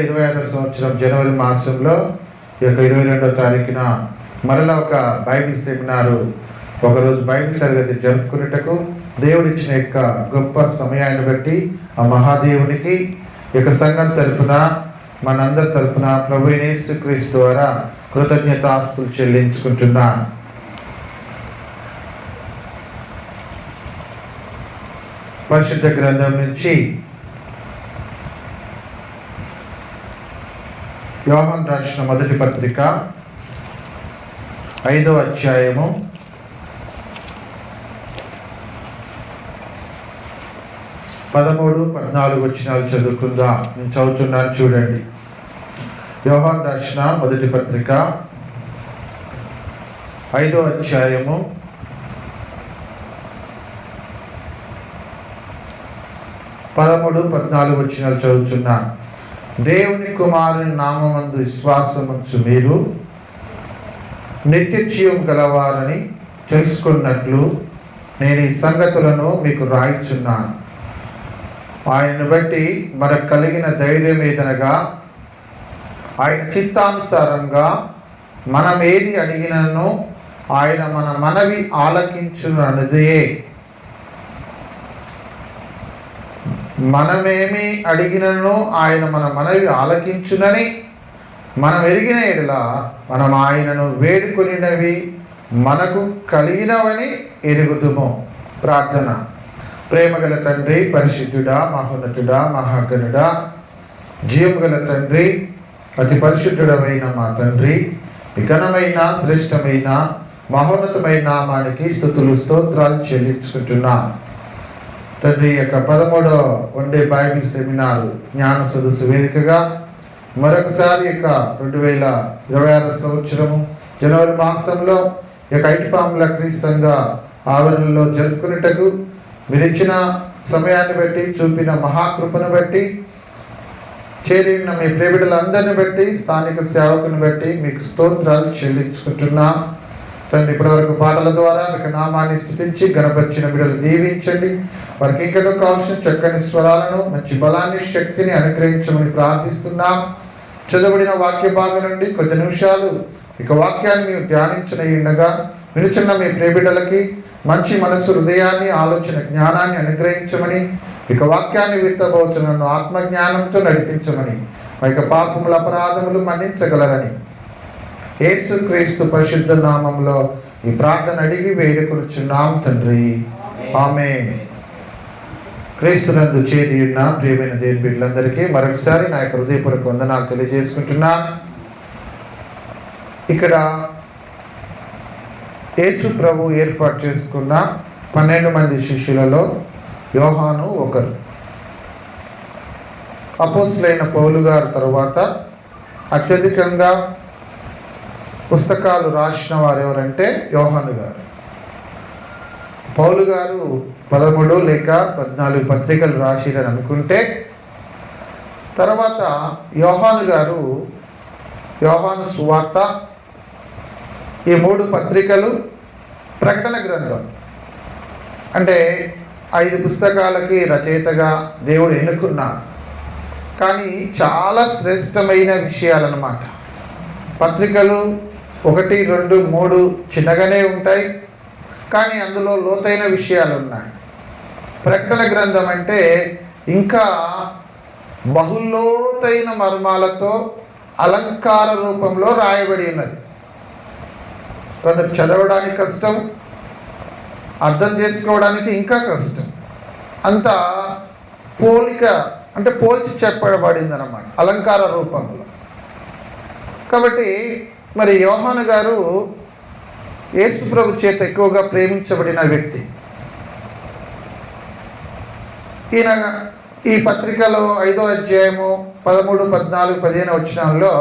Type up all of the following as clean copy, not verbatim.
2026 సంవత్సరం జనవరి మాసంలో ఈ యొక్క 22వ తారీఖున మరలా ఒక బైబిల్ సెమినారు, ఒకరోజు బైబిల్ తరగతి జరుపుకునేటకు దేవుడిచ్చిన యొక్క గొప్ప సమయాన్ని బట్టి ఆ మహాదేవునికి ఈ యొక్క సంఘం తరపున, మనందరి తరపున ప్రభు యేసుక్రీస్తు ద్వారా కృతజ్ఞతాస్తులు చెల్లించుకుంటున్నాను. పరిశుద్ధ గ్రంథం నుంచి యోహాను రాసిన మొదటి పత్రిక 5వ అధ్యాయము 13-14 వచనాలు చదువుకుందాం. నేను చదువుతున్నాను, చూడండి. యోహాను రాసిన మొదటి పత్రిక 5వ అధ్యాయము 13-14 వచనాలు చదువుతున్నాను. దేవుని కుమారుని నామమందు విశ్వాసముంచు మీరు నిత్య జీవం గలవారని తెలుసుకున్నట్లు నేను ఈ సంగతులను మీకు రాయిచున్నాను. ఆయనను బట్టి మనకు కలిగిన ధైర్యం ఏదనగా, ఆయన చిత్తానుసారంగా మనం ఏది అడిగినను ఆయన మన మనవి ఆలకించునదే. మనమేమి అడిగినను ఆయన మన మనవి ఆలకించునని మనం ఎరిగిన ఎడల మనం ఆయనను వేడుకొనినవి మనకు కలిగినవని ఎరుగుదుము. ప్రార్థన. ప్రేమగల తండ్రి, పరిశుద్ధుడా, మహోన్నతుడా, మహాగణుడా, జీవగల తండ్రి, అతి పరిశుద్ధుడమైన మా తండ్రి, ఘనమైన శ్రేష్టమైన మహోన్నతమైన నామానికి స్తుతులు స్తోత్రాలు చెల్లించుకుంటున్నా. తండ్రి, యొక్క 13వ వన్డే బైబిల్ సెమినార్ జ్ఞాన సదస్సు వేదికగా మరొకసారి యొక్క 2026 సంవత్సరము జనవరి మాసంలో యొక్క ఐటిపాముల క్రీస్తు సంఘ ఆవరణలో జరుపుకునేటకు మీరు ఇచ్చిన సమయాన్ని బట్టి, చూపిన మహాకృపను బట్టి, చేరిన మీ ప్రియబిడ్డలందరిని బట్టి, స్థానిక సేవకుని బట్టి మీకు స్తోత్రాలు చెల్లించుకుంటున్నాం. తండ్రి, ఇప్పటివరకు పాటల ద్వారా మీకు నామాన్ని స్తుతించి గణపరిచిన బిడ్డలు దీవించండి. వారికి ఇంకనూ కావాల్సిన చక్కని స్వరాలను, మంచి బలాన్ని, శక్తిని అనుగ్రహించమని ప్రార్థిస్తున్నాం. చదవబడిన వాక్య భాగం నుండి కొద్ది నిమిషాలు ఇక వాక్యాన్ని మీరు ధ్యానించిన ఉండగా వినుచున్న మీ ప్రియబిడ్డలకి మంచి మనస్సు, హృదయాన్ని, ఆలోచన జ్ఞానాన్ని అనుగ్రహించమని, ఇక వాక్యాన్ని విత్తబోచునను ఆత్మజ్ఞానంతో నడిపించమని, మా యొక్క పాపముల అపరాధములు మన్నించగలరని యేసుక్రీస్తు పరిశుద్ధ నామంలో ఈ ప్రార్థన అడిగి వేడుకొనుచున్నాం తండ్రి. ఆమేన్. క్రీస్తునందు చేరి ఉన్న ప్రియమైన దేవుని బిడ్డలందరికీ మరొకసారి నా యొక్క హృదయపూర్వక వందనాలు తెలియజేసుకుంటున్నాను. ఇక్కడ యేసు ప్రభు ఏర్పాటు చేసుకున్న 12 మంది శిష్యులలో యోహాను ఒకరు. అపోస్తలుడైన పౌలు గారు తరువాత అత్యధికంగా పుస్తకాలు రాసిన వారు ఎవరంటే యోహాను గారు. పౌలు గారు 13 లేక 14 పత్రికలు రాసిరని అనుకుంటే, తర్వాత యోహాను గారు యోహాను సువార్త, ఈ 3 పత్రికలు, ప్రకటన గ్రంథం, అంటే 5 పుస్తకాలకి రచయితగా దేవుడు ఎన్నుకున్నారు. కానీ చాలా శ్రేష్టమైన విషయాలన్నమాట. పత్రికలు 1, 2, 3 చిన్నగానే ఉంటాయి, కానీ అందులో లోతైన విషయాలు ఉన్నాయి. ప్రకటన గ్రంథం అంటే ఇంకా బహులోతైన మర్మాలతో అలంకార రూపంలో రాయబడి ఉన్నది. కొందరు చదవడానికి కష్టం, అర్థం చేసుకోవడానికి ఇంకా కష్టం. అంత పోలిక, అంటే పోల్చి చెప్పబడింది అన్నమాట అలంకార రూపంలో. కాబట్టి మరి యోహాను గారు యేసు ప్రభు చేత ఎక్కువగా ప్రేమించబడిన వ్యక్తి. ఈయన ఈ పత్రికలో 5వ అధ్యాయము 13, 14, 15 వచనాల్లో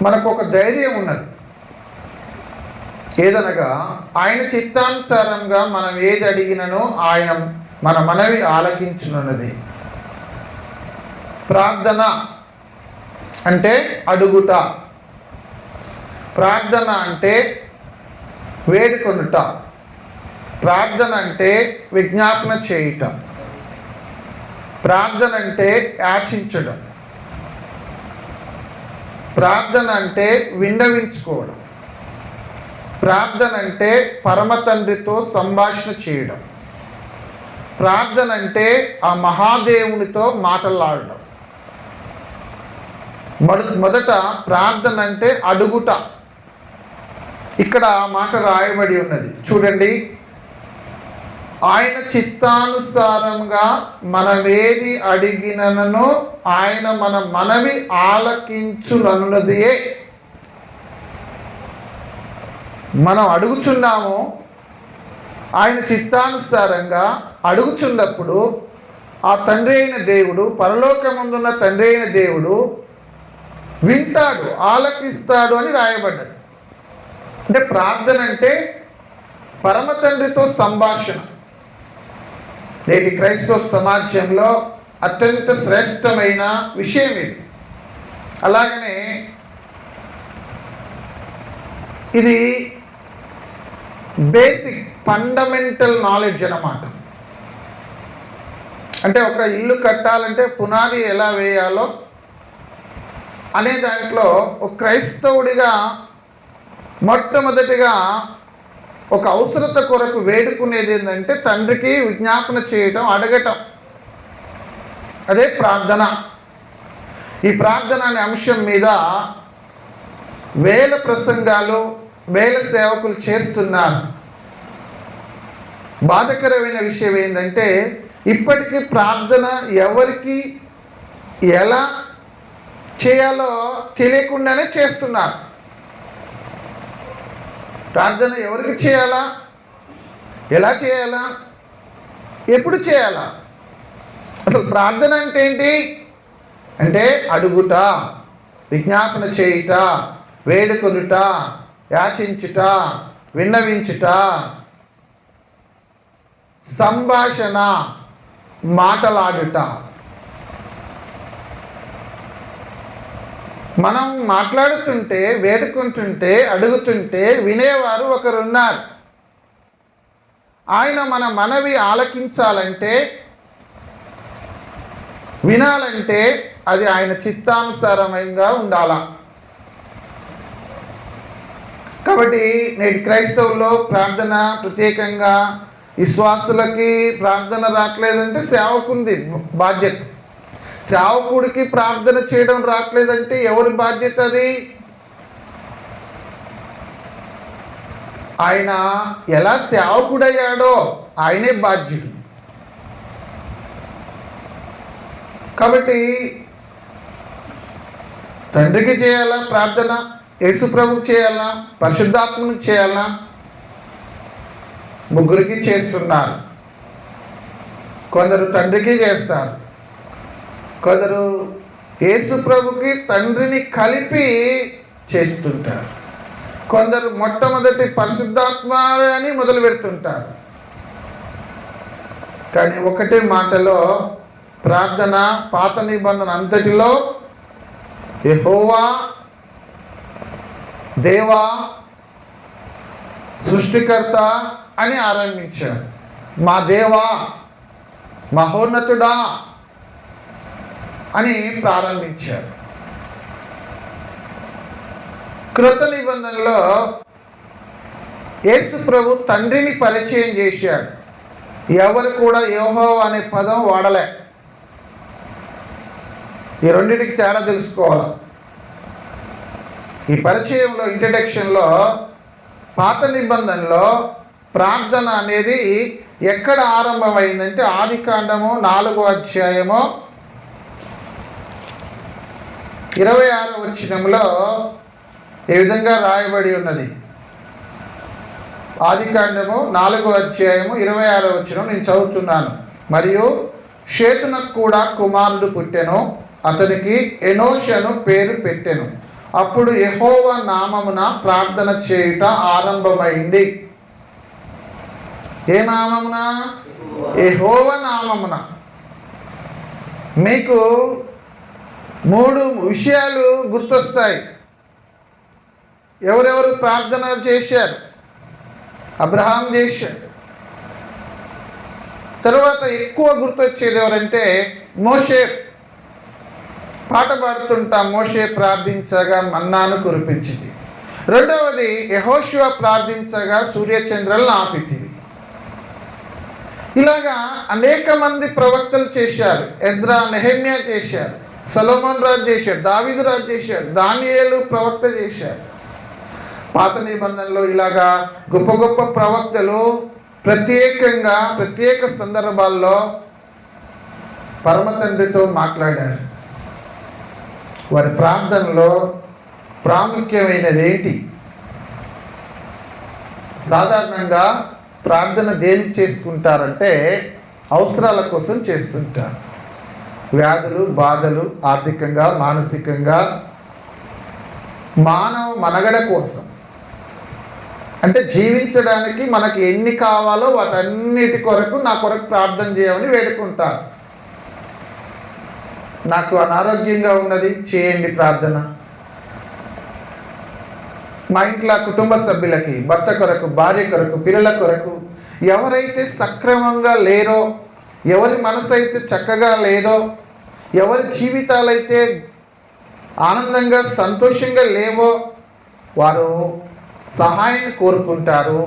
మనకు ఒక ధైర్యం ఉన్నది. ఏదనగా, ఆయన చిత్తానుసారంగా మనం ఏది అడిగిననో ఆయన మన మనవి ఆలకించునున్నది. ప్రార్థన అంటే అడుగుట, ప్రార్థన అంటే వేడుకొనుట, ప్రార్థన అంటే విజ్ఞాపన చేయటం. ప్రార్థన అంటే యాచించడం, ప్రార్థన అంటే విన్నవించుకోవడం, ప్రార్థన అంటే పరమ తండ్రితో సంభాషణ చేయడం, ప్రార్థన అంటే ఆ మహాదేవునితో మాట్లాడడం. మొదట ప్రార్థన అంటే అడుగుట. ఇక్కడ ఆ మాట రాయబడి ఉన్నది చూడండి. ఆయన చిత్తానుసారంగా మనమేది అడిగినను ఆయన మన మనవి ఆలకించునన్నదియే. మనం అడుగుచున్నాము, ఆయన చిత్తానుసారంగా అడుగుచున్నప్పుడు ఆ తండ్రి అయిన దేవుడు, పరలోకమందున్న తండ్రి అయిన దేవుడు వింటాడు, ఆలకిస్తాడు అని రాయబడ్డది. అంటే ప్రార్థన అంటే పరమ తండ్రితో సంభాషణ. నేటి క్రైస్తవ సమాజంలో అత్యంత శ్రేష్టమైన విషయం ఇది. అలాగనే ఇది బేసిక్ ఫండమెంటల్ నాలెడ్జ్ అన్నమాట. అంటే ఒక ఇల్లు కట్టాలంటే పునాది ఎలా వేయాలో అనే దాంట్లో ఒక క్రైస్తవుడిగా మొట్టమొదటిగా ఒక అవసరత కొరకు వేడుకునేది ఏంటంటే తండ్రికి విజ్ఞాపన చేయటం, అడగటం. అదే ప్రార్థన. ఈ ప్రార్థన అనే అంశం మీద వేల ప్రసంగాలు, వేల సేవకులు చేస్తున్నారు. బాధకరమైన విషయం ఏంటంటే ఇప్పటికీ ప్రార్థన ఎవరికి ఎలా చేయాలో తెలియకుండానే చేస్తున్నారు. ప్రార్థన ఎవరికి చేయాలా, ఎలా చేయాలా, ఎప్పుడు చేయాలా? అసలు ప్రార్థన అంటే ఏంటి అంటే అడుగుట, విజ్ఞాపన చేయుట, వేడుకొనుట, యాచించుట, విన్నవించుట, సంభాషణ, మాటలాడుట. మనం మాట్లాడుతుంటే, వేడుకుంటుంటే, అడుగుతుంటే వినేవారు ఒకరున్నారు. ఆయన మన మనవి ఆలకించాలంటే, వినాలంటే అది ఆయన చిత్తానుసారంగా ఉండాలా. కాబట్టి నేటి క్రైస్తవుల్లో ప్రార్థన ప్రత్యేకంగా విశ్వాసులకి ప్రార్థన రావట్లేదంటే సేవకుంది బాధ్యత. సేవకుడికి ప్రార్థన చేయడం రావట్లేదంటే ఎవరి బాధ్యత అది? ఆయన ఎలా సేవకుడయ్యాడో ఆయనే బాధ్యుడు. కాబట్టి తండ్రికి చేయాలా ప్రార్థన, యేసు ప్రభువుకి చేయాలా, పరిశుద్ధాత్మనికి చేయాలా? ముగ్గురికి చేస్తున్నారు. కొందరు తండ్రికి చేస్తారు, కొందరు యేసు ప్రభుకి తండ్రిని కలిపి చేస్తుంటారు, కొందరు మొట్టమొదటి పరిశుద్ధాత్మ అని మొదలు పెడుతుంటారు. కానీ ఒకటే మాటలో ప్రార్థన పాత నిబంధన అంతటిలో యెహోవా దేవా సృష్టికర్త అని ఆరంభించారు. మా దేవా, మహోన్నతుడా అని ప్రారంభించారు. కృత నిబంధనలో యేసు ప్రభు తండ్రిని పరిచయం చేశాడు. ఎవరు కూడా యెహోవా అనే పదం వాడలే. ఈ రెండింటికి తేడా తెలుసుకోవాలి. ఈ పరిచయంలో, ఇంట్రడక్షన్లో, పాత నిబంధనలో ప్రార్థన అనేది ఎక్కడ ఆరంభమైందంటే ఆదికాండము 4వ అధ్యాయము 26వ వచనంలో ఈ విధంగా రాయబడి ఉన్నది. ఆదికాండము 4వ అధ్యాయము 26వ వచనం నేను చదువుతున్నాను. మరియు షేతునకు కూడా కుమారుడు పుట్టెను, అతనికి ఎనోషు అను పేరు పెట్టెను. అప్పుడు యెహోవా నామమున ప్రార్థన చేయుట ఆరంభమైంది. ఏ నామమున? యెహోవా నామమున. మీకు 3 విషయాలు గుర్తొస్తాయి. ఎవరెవరు ప్రార్థన చేశారు? అబ్రహాం చేశాడు. తర్వాత ఎక్కువ గుర్తొచ్చేది ఎవరంటే మోషే పాట పాడుతుంటా, మోషే ప్రార్థించగా మన్నాను కురిపించింది. రెండవది యెహోషువ ప్రార్థించగా సూర్యచంద్రులను ఆపితివి. ఇలాగా అనేక మంది ప్రవక్తలు చేశారు. ఎజ్రా, నెహెమ్యా చేశారు, సొలొమోన్ రాజు చేశాడు, దావీదు రాజు చేశాడు, దానియేలు ప్రవక్త చేశాడు. పాత నిబంధనలో ఇలాగా గొప్ప గొప్ప ప్రవక్తలు ప్రత్యేక సందర్భాల్లో పరమ తండ్రితో మాట్లాడారు. వారి ప్రార్థనలో ప్రాముఖ్యమైనది ఏంటి? సాధారణంగా ప్రార్థన దేనికి చేసుకుంటారంటే అవసరాల కోసం చేస్తుంటారు. వ్యాధులు, బాధలు, ఆర్థికంగా, మానసికంగా, మానవ మనుగడ కోసం, అంటే జీవించడానికి మనకి ఎన్ని కావాలో వాటన్నిటి కొరకు నా కొరకు ప్రార్థన చేయమని వేడుకుంటారు. నాకు అనారోగ్యంగా ఉన్నది, చేయండి ప్రార్థన. మా ఇంట్లో కుటుంబ సభ్యులకి, భర్త కొరకు, భార్య కొరకు, పిల్లల కొరకు, ఎవరైతే సక్రమంగా లేరో, ఎవరి మనసు అయితే చక్కగా లేదో, ఎవరి జీవితాలైతే ఆనందంగా సంతోషంగా లేవో వారు సహాయాన్ని కోరుకుంటారు.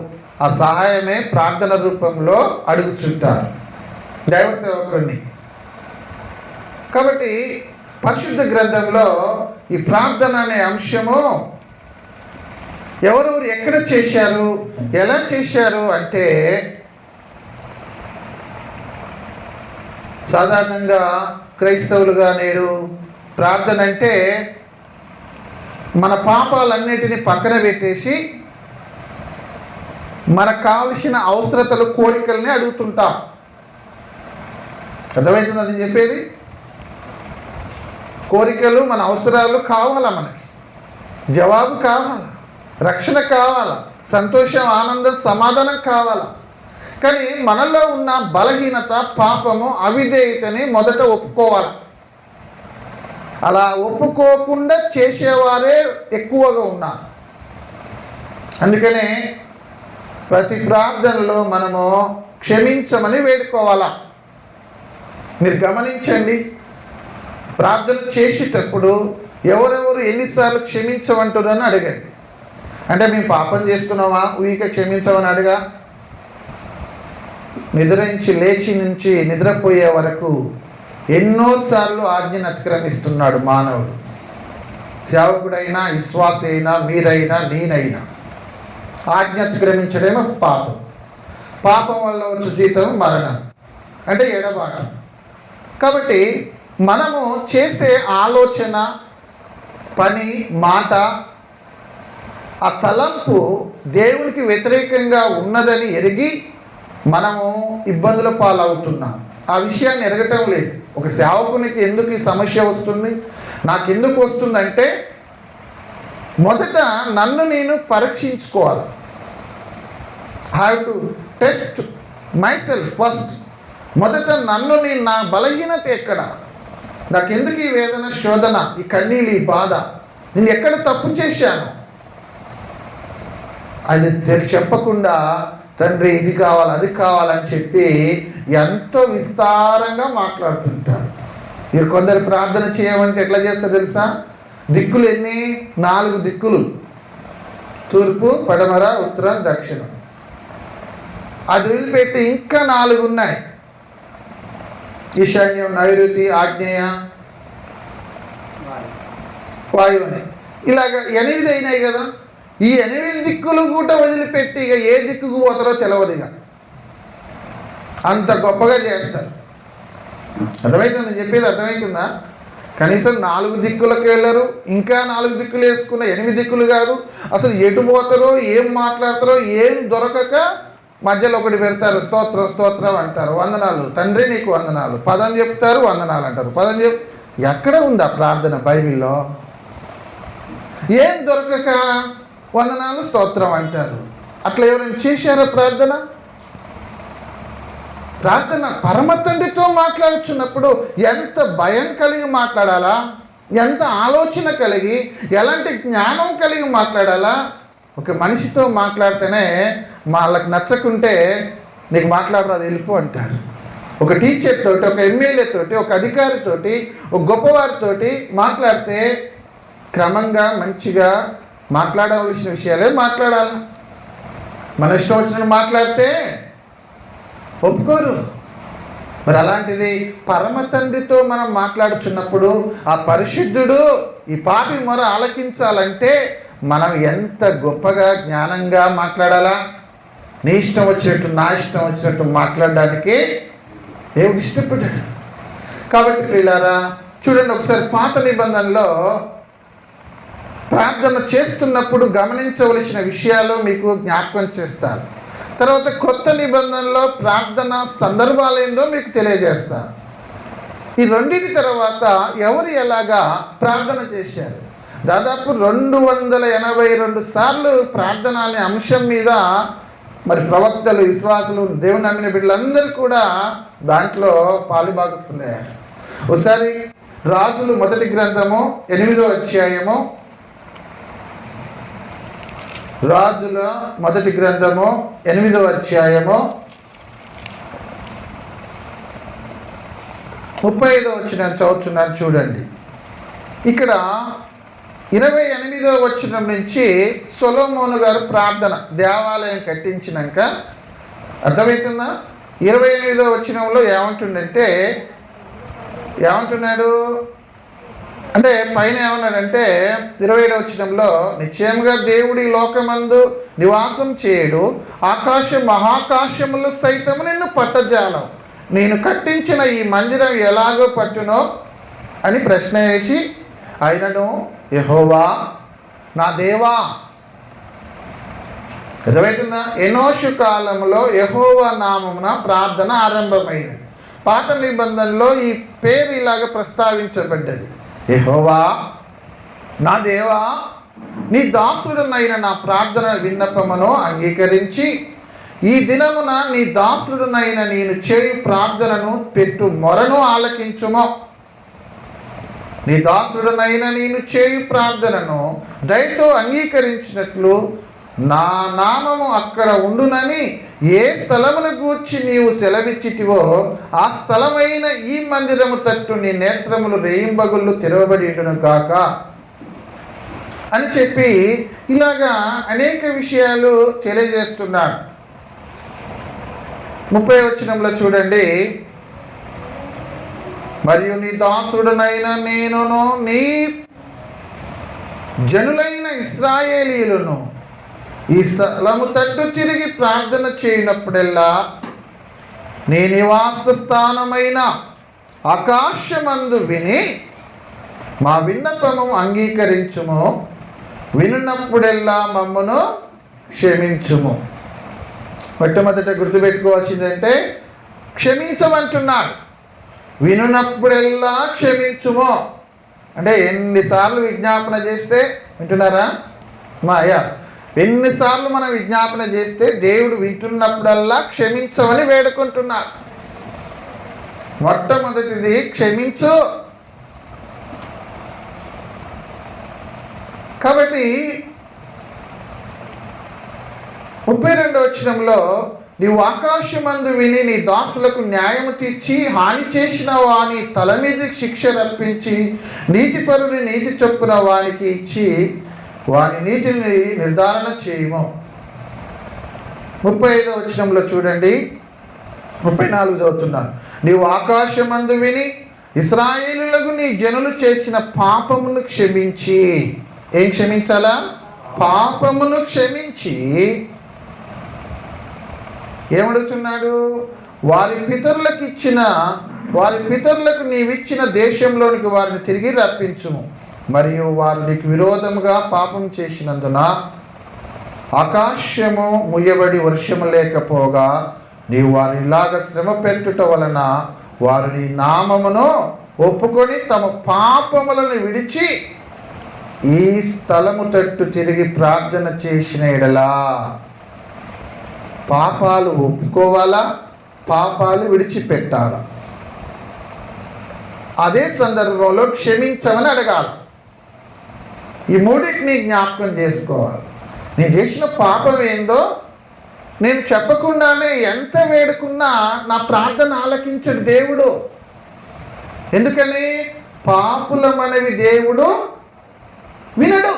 ఆ సహాయమే ప్రార్థన రూపంలో అడుగుచుంటారు దైవ సేవకుడిని. కాబట్టి పరిశుద్ధ గ్రంథంలో ఈ ప్రార్థన అనే అంశము ఎవరెవరు ఎక్కడ చేశారు, ఎలా చేశారు అంటే, సాధారణంగా క్రైస్తవులుగా నేడు ప్రార్థన అంటే మన పాపాలన్నిటిని పక్కన పెట్టేసి మనకు కావలసిన అవసరతలు, కోరికల్ని అడుగుతుంటాం. అర్థమవుతుందని నేను చెప్పేది? కోరికలు, మన అవసరాలు కావాలా, మనకి జవాబు కావాలా, రక్షణ కావాలా, సంతోషం, ఆనందం, సమాధానం కావాలా. కానీ మనలో ఉన్న బలహీనత, పాపము, అవిధేయతని మొదట ఒప్పుకోవాలి. అలా ఒప్పుకోకుండా చేసేవారే ఎక్కువగా ఉన్నారు. అందుకనే ప్రతి ప్రార్థనలో మనము క్షమించమని వేడుకోవాలా. మీరు గమనించండి, ప్రార్థన చేసేటప్పుడు ఎవరెవరు ఎన్నిసార్లు క్షమించమంటున్నారని అడగండి. అంటే మేము పాపం చేస్తున్నామా, ఊరికే క్షమించమని అడగా? నిద్రించి లేచి నుంచి నిద్రపోయే వరకు ఎన్నోసార్లు ఆజ్ఞను అతిక్రమిస్తున్నాడు మానవుడు. సేవకుడైనా, విశ్వాస అయినా, మీరైనా, నేనైనా ఆజ్ఞ అతిక్రమించడేమో పాపం. పాపం వల్ల వచ్చే జీతం మరణం, అంటే ఎడబాటు. కాబట్టి మనము చేసే ఆలోచన, పని, మాట, ఆ తలంపు దేవునికి వ్యతిరేకంగా ఉన్నదని ఎరిగి మనము ఇబ్బందుల పాలవుతున్నాం. ఆ విషయాన్ని ఎరగటం లేదు. ఒక సేవకునికి ఎందుకు ఈ సమస్య వస్తుంది, నాకెందుకు వస్తుందంటే, మొదట నన్ను నేను పరీక్షించుకోవాలి. Have to test myself first. మొదట నన్ను నేను, నా బలహీనత ఎక్కడ, నాకెందుకు ఈ వేదన, శోధన, ఈ కన్నీళ్ళు, ఈ బాధ, నేను ఎక్కడ తప్పు చేశాను, అది చెప్పకుండా తండ్రి ఇది కావాలి, అది కావాలని చెప్పి ఎంతో విస్తారంగా మాట్లాడుతుంటారు. ఇక కొందరు ప్రార్థన చేయమంటే ఎట్లా చేస్తారు తెలుసా? దిక్కులు ఎన్ని? 4 దిక్కులు, తూర్పు, పడమర, ఉత్తరం, దక్షిణం. అది వదిలిపెట్టి ఇంకా 4 ఉన్నాయి. ఈశాన్యం, నైరుతి, ఆగ్నేయ, వాయువుని. ఇలాగ 8 అయినాయి కదా. ఈ 8 దిక్కులు కూడా వదిలిపెట్టి ఇక ఏ దిక్కుకు పోతారో తెలియదు. ఇక అంత గొప్పగా చేస్తారు. అర్థమవుతుంది నేను చెప్పేది? అర్థమవుతుందా? కనీసం 4 దిక్కులకు వెళ్ళరు, ఇంకా 4 దిక్కులు వేసుకున్న 8 దిక్కులు కాదు. అసలు ఎటు పోతారో, ఏం మాట్లాడతారో ఏం దొరకక మధ్యలో ఒకటి పెడతారు, స్తోత్రం స్తోత్రం అంటారు, వందనాలు తండ్రి నీకు వందనాలు, పదం చెప్తారు, వందనాలు అంటారు, పదం ఎక్కడ ఉంది ఆ ప్రార్థన బైబిల్లో? ఏం దొరకక వందనాలు స్తోత్రం అంటారు. అట్లా ఎవరైనా చేశారా ప్రార్థన? ప్రార్థన పరమ తండ్రితో మాట్లాడుచున్నప్పుడు ఎంత భయం కలిగి మాట్లాడాలా, ఎంత ఆలోచన కలిగి, ఎలాంటి జ్ఞానం కలిగి మాట్లాడాలా. ఒక మనిషితో మాట్లాడితేనే వాళ్ళకి నచ్చకుంటే నీకు మాట్లాడరాదు, వెళ్ళిపో అంటారు. ఒక టీచర్ తోటి, ఒక ఎమ్మెల్యే తోటి, ఒక అధికారితోటి, ఒక గొప్పవారితోటి మాట్లాడితే క్రమంగా మంచిగా మాట్లాడవలసిన విషయాలే మాట్లాడాలి. మన ఇష్టం వచ్చినట్టు మాట్లాడితే ఒప్పుకోరు. మరి అలాంటిది పరమ తండ్రితో మనం మాట్లాడుతున్నప్పుడు ఆ పరిశుద్ధుడు ఈ పాపి మొర ఆలకించాలంటే మనం ఎంత గొప్పగా జ్ఞానంగా మాట్లాడాలా. నీ ఇష్టం వచ్చినట్టు, నా ఇష్టం వచ్చినట్టు మాట్లాడడానికి దేవుడు ఇష్టపడ్డాడు. కాబట్టి ప్రియులారా, చూడండి ఒకసారి పాత నిబంధనలో ప్రార్థన చేస్తున్నప్పుడు గమనించవలసిన విషయాలు మీకు జ్ఞాపకం చేస్తాను. తర్వాత కొత్త నిబంధనలో ప్రార్థన సందర్భాలు ఏందో మీకు తెలియజేస్తాను. ఈ రెండింటి తర్వాత ఎవరు ఎలాగా ప్రార్థన చేశారు, దాదాపు 282 సార్లు ప్రార్థన అనే అంశం మీద మరి ప్రవక్తలు, విశ్వాసులు, దేవుని నమ్మిన బిడ్డలందరూ కూడా దాంట్లో పాలుభాగస్తులయ్యారు. ఒకసారి రాజులు మొదటి గ్రంథము 8వ అధ్యాయము, రాజుల మొదటి గ్రంథము 8వ అధ్యాయము 35వ వచనం చదువుతున్నాను చూడండి. ఇక్కడ 28వ వచనం నుంచి సొలొమోను గారు ప్రార్థన, దేవాలయం కట్టించినాక అర్థమవుతుందా? 28వ వచనంలో ఏమంటున్నాడు అంటే పైన ఏమన్నాడంటే 27వ వచనంలో, నిశ్చయంగా దేవుడి లోకమందు నివాసం చేయడు, మహాకాశములు సైతము నిన్ను పట్టజాలం, నేను కట్టించిన ఈ మందిరం ఎలాగో పట్టునో అని ప్రశ్న వేసి, ఆయనను యెహోవా నా దేవా. అర్థమవుతుందా? ఎనోషు కాలంలో యెహోవా నామమున ప్రార్థన ఆరంభమైనది. పాత నిబంధనలో ఈ పేరు ఇలాగ ప్రస్తావించబడ్డది, యెహోవా నా దేవా, నీ దాసుడునైన నా ప్రార్థన విన్నపమును అంగీకరించి ఈ దినమున నీ దాసుడునైన నేను చేయు ప్రార్థనను పెట్టు మొరను ఆలకించుమో. నీ దాసుడునైన నేను చేయు ప్రార్థనను దయతో అంగీకరించినట్లు నా నామము అక్కడ ఉండునని ఏ స్థలమును గూర్చి నీవు సెలవిచ్చితివో ఆ స్థలమైన ఈ మందిరము తట్టు నీ నేత్రములు రేయింబగుళ్ళు తెరవబడియును గాక అని చెప్పి ఇలాగా అనేక విషయాలు తెలియజేస్తున్నాడు. 30వ వచనంలో చూడండి, మరియు నీ దాసుడునైన నేనును నీ జనులైన ఇశ్రాయేలీయులను ఈ స్థలము తట్టు తిరిగి ప్రార్థన చేయనప్పుడెల్లా నీ నివాస స్థానమైన ఆకాశమందు విని మా విన్నపము అంగీకరించుము, వినున్నప్పుడెల్లా మమ్మను క్షమించుము. మొట్టమొదట గుర్తుపెట్టుకోవాల్సిందంటే క్షమించమంటున్నాడు. వినున్నప్పుడెల్లా క్షమించుము అంటే ఎన్నిసార్లు విజ్ఞాపన చేస్తే, వింటున్నారా మా అయ్యా, ఎన్నిసార్లు మనం విజ్ఞాపన చేస్తే దేవుడు వింటున్నప్పుడల్లా క్షమించమని వేడుకుంటున్నాడు. మొట్టమొదటిది క్షమించు. కాబట్టి 32వ వచనంలో, నీవు ఆకాశమందు విని నీ దాసులకు న్యాయము తీర్చి హాని చేసిన వాని తల మీద శిక్ష రప్పించి నీతిపరుని నీతి చొప్పున వానికి ఇచ్చి వాని నీతిని నిర్ధారణ చేయము. 35వ వచనంలో చూడండి, 34 చదువుతున్నాను. నీవు ఆకాశమందు విని ఇశ్రాయేలులకు నీ జనులు చేసిన పాపమును క్షమించి, ఏం క్షమించాలా? పాపమును క్షమించి ఏమడుగుతున్నాడు? వారి పితరులకు నీవిచ్చిన దేశంలోనికి వారిని తిరిగి రప్పించుము. మరియు వారు నీకు విరోధముగా పాపం చేసినందున ఆకాశము ముయ్యబడి వర్షము లేకపోగా నీవు వారిలాగా శ్రమ పెట్టుట వలన వారు నీ నామమును ఒప్పుకొని తమ పాపములను విడిచి ఈ స్థలము తట్టు తిరిగి ప్రార్థన చేసిన ఎడలా. పాపాలు ఒప్పుకోవాలా, పాపాలు విడిచిపెట్టాలా. అదే సందర్భంలో క్షమించమని అడగాలి. ఈ మూడింటిని జ్ఞాపకం చేసుకోవాలి. నేను చేసిన పాపం ఏందో నేను చెప్పకుండానే ఎంత వేడుకున్నా నా ప్రార్థన ఆలకించడు దేవుడు. ఎందుకని? పాపులమనేవి దేవుడు వినడు.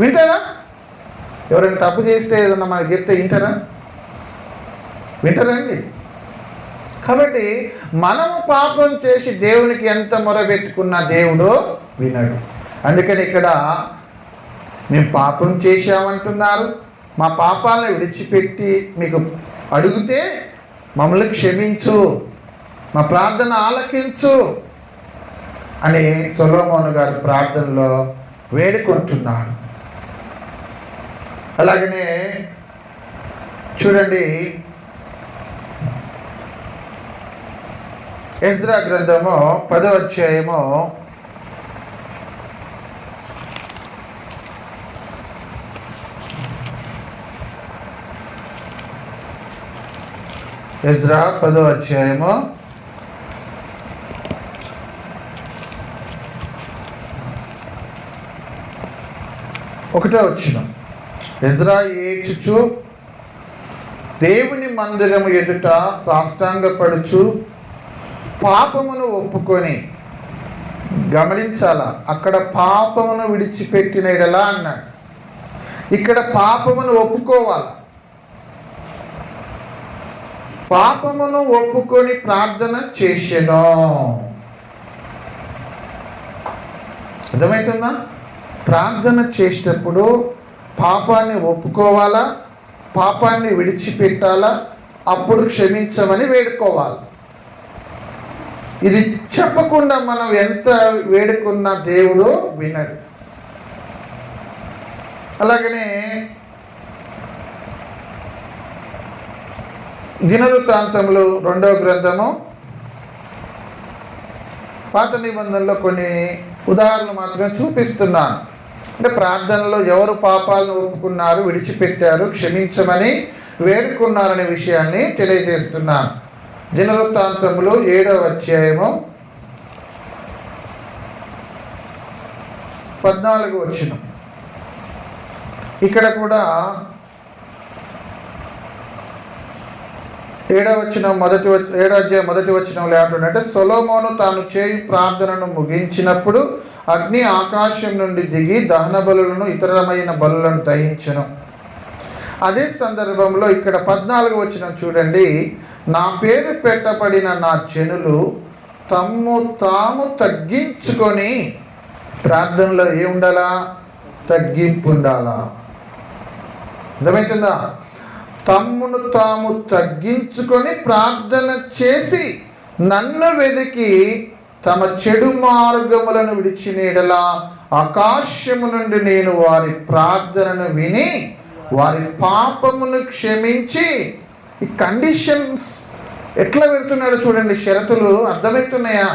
వింటాడా? ఎవరైనా తప్పు చేస్తే ఏదన్నా మనకి చెప్తే వింటారండి? కాబట్టి మనము పాపం చేసి దేవునికి ఎంత మొరబెట్టుకున్నా దేవుడు వినడు. అందుకని ఇక్కడ మేము పాపం చేశామంటున్నారు, మా పాపాలను విడిచిపెట్టి మీకు అడిగితే మమ్మల్ని క్షమించు, మా ప్రార్థన ఆలకించు అని సొలొమోను గారి ప్రార్థనలో వేడుకుంటున్నాడు. అలాగనే చూడండి, ఎజ్రా గ్రంథము 10వ అధ్యాయము 10వ అధ్యాయము 1వ వచనం. ఎజ్రా ఏడ్చుచు దేవుని మందిరము ఎదుట సాష్టాంగపడుచు పాపమును ఒప్పుకొని, గమనించాలా, అక్కడ పాపమును విడిచిపెట్టిన ఎడలా అన్నాడు. ఇక్కడ పాపమును ఒప్పుకోవాలా. పాపమును ఒప్పుకొని ప్రార్థన చేసెను. అర్థమవుతుందా? ప్రార్థన చేసేటప్పుడు పాపాన్ని ఒప్పుకోవాలా, పాపాన్ని విడిచిపెట్టాలా, అప్పుడు క్షమించమని వేడుకోవాలి. ఇది చెప్పకుండా మనం ఎంత వేడుకున్నా దేవుడు వినడు. అలాగనే దినవృత్తాంతములు 2వ గ్రంథము పాత నిబంధనలో కొన్ని ఉదాహరణలు మాత్రమే చూపిస్తున్నాను. అంటే ప్రార్థనలో ఎవరు పాపాలను ఒప్పుకున్నారు, విడిచిపెట్టారు, క్షమించమని వేడుకున్నారనే విషయాన్ని తెలియజేస్తున్నాను. దినవృత్తాంతములు 7వ అధ్యాయము 14వ వచనం. ఇక్కడ కూడా 7వ అధ్యాయం మొదటి వచనంలో ఏమంటుందంటే, సొలొమోను తాను చేయు ప్రార్థనను ముగించినప్పుడు అగ్ని ఆకాశం నుండి దిగి దహన బలులను ఇతరమైన బలులను దహించెను. అదే సందర్భంలో ఇక్కడ 14వ వచనం చూడండి, నా పేరు పెట్టబడిన నా జనులు తమ్ము తాము తగ్గించుకొని, ప్రార్థనలో ఏముండాలా? తగ్గింపు ఉండాలా. అర్థమవుతుందా? తమ్మును తాము తగ్గించుకొని ప్రార్థన చేసి నన్ను వెదికి తమ చెడు మార్గములను విడిచిన యెడల ఆకాశము నుండి నేను వారి ప్రార్థనను విని వారి పాపమును క్షమించి. ఈ కండిషన్స్ ఎట్లా పెడుతున్నాడో చూడండి, షరతులు అర్థమవుతున్నాయా?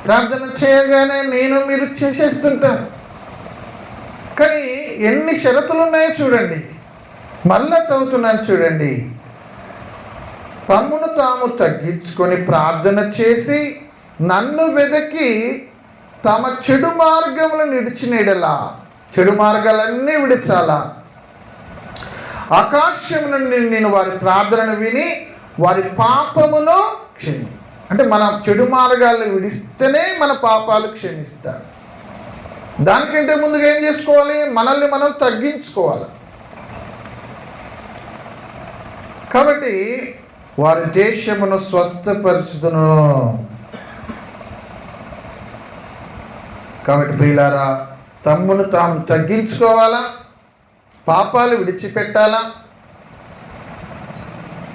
ప్రార్థన చేయగానే నేను మీరు చేసేస్తుంటాం, కానీ ఎన్ని షరతులు ఉన్నాయో చూడండి. మళ్ళా చదువుతున్నాను చూడండి, తమ్మును తాము తగ్గించుకొని ప్రార్థన చేసి నన్ను వెదకి తమ చెడు మార్గములను విడిచిన యెడల, చెడు మార్గాలన్నీ విడిచాలా, ఆకాశం నుండి నేను వారి ప్రార్థనను విని వారి పాపమును క్షమి. అంటే మనం చెడు మార్గాలను విడిస్తేనే మన పాపాలు క్షమిస్తాడు. దానికంటే ముందుగా ఏం చేసుకోవాలి? మనల్ని మనం తగ్గించుకోవాలి. కాబట్టి వారి దేశమును స్వస్థపరచుదును. కాబట్టి ప్రియులారా, తమ్మును తాము తగ్గించుకోవాలా, పాపాలు విడిచిపెట్టాలా,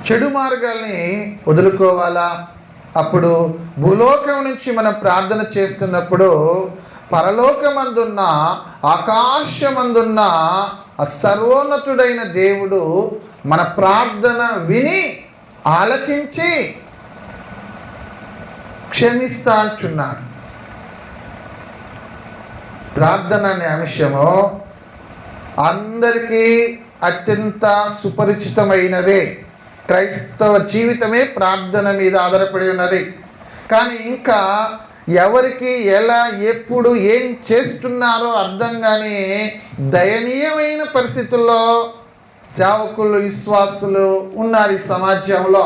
చెడు మార్గాల్ని వదులుకోవాలా. అప్పుడు భూలోకం నుంచి మనం ప్రార్థన చేస్తున్నప్పుడు పరలోకమందున్న ఆకాశమందున్న ఆ సర్వోన్నతుడైన దేవుడు మన ప్రార్థన విని ఆలకించి క్షమిస్తా అంటున్నాడు. ప్రార్థన అనే అంశము అందరికీ అత్యంత సుపరిచితమైనదే. క్రైస్తవ జీవితమే ప్రార్థన మీద ఆధారపడి ఉన్నది. కానీ ఇంకా ఎవరికి ఎలా ఎప్పుడు ఏం చేస్తున్నారో అర్థం కాని దయనీయమైన పరిస్థితుల్లో సేవకులు, విశ్వాసులు ఉన్నారు ఈ సమాజంలో.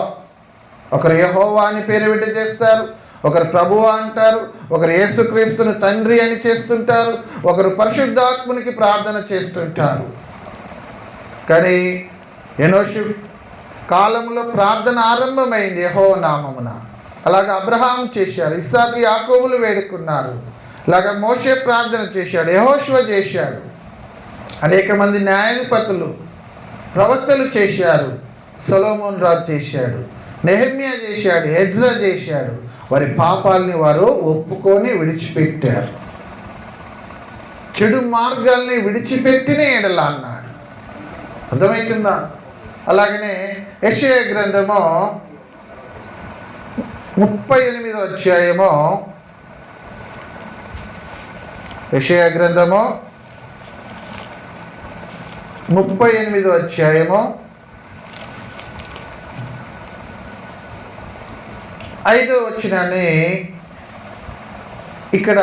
ఒకరు యెహోవా అని పేరు పెట్టి చేస్తారు, ఒకరు ప్రభువా అంటారు, ఒకరు యేసుక్రీస్తును తండ్రి అని చేస్తుంటారు, ఒకరు పరిశుద్ధాత్మునికి ప్రార్థన చేస్తుంటారు. కానీ ఎనోషు కాలంలో ప్రార్థన ఆరంభమైంది యెహోవా నామమున. అలాగే అబ్రహాం చేశారు, ఇస్సాకు, యాకోబులు వేడుకున్నారు. అలాగే మోషే ప్రార్థన చేశాడు, యెహోషువ చేశాడు. అనేక మంది న్యాయాధిపతులు, ప్రవక్తలు చేశారు. సొలొమోను రాజు చేశాడు, నెహెమ్యా చేశాడు, ఎజ్రా చేశాడు. వారి పాపాలని వారు ఒప్పుకొని విడిచిపెట్టారు. చెడు మార్గాల్ని విడిచిపెట్టిన ఎడల అన్నాడు. అర్థమవుతుందా? అలాగనే యెషయా గ్రంథము 38వ అధ్యాయము, యెషయా గ్రంథము 38వ అధ్యాయము 5వ వచనాన్ని, ఇక్కడ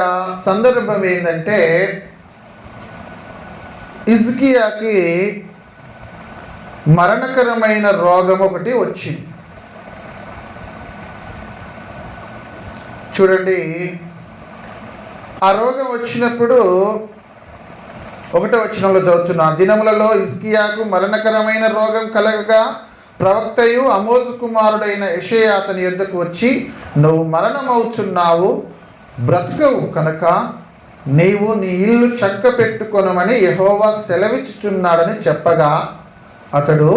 సందర్భం ఏంటంటే హిజ్కియాకి మరణకరమైన రోగం ఒకటి వచ్చింది. చూడండి, ఆ రోగం వచ్చినప్పుడు 1వ వచనంలో చదువుతున్నా, దినములలో హిజ్కియాకు మరణకరమైన రోగం కలగగా ప్రవక్తయు ఆమోజు కుమారుడైన యెషయా అతని యొద్దకు వచ్చి, నువ్వు మరణమవుచున్నావు, బ్రతకవు కనుక నీవు నీ ఇల్లు చక్క పెట్టుకొనమని యెహోవా సెలవిచ్చుచున్నాడని చెప్పగా, అతడు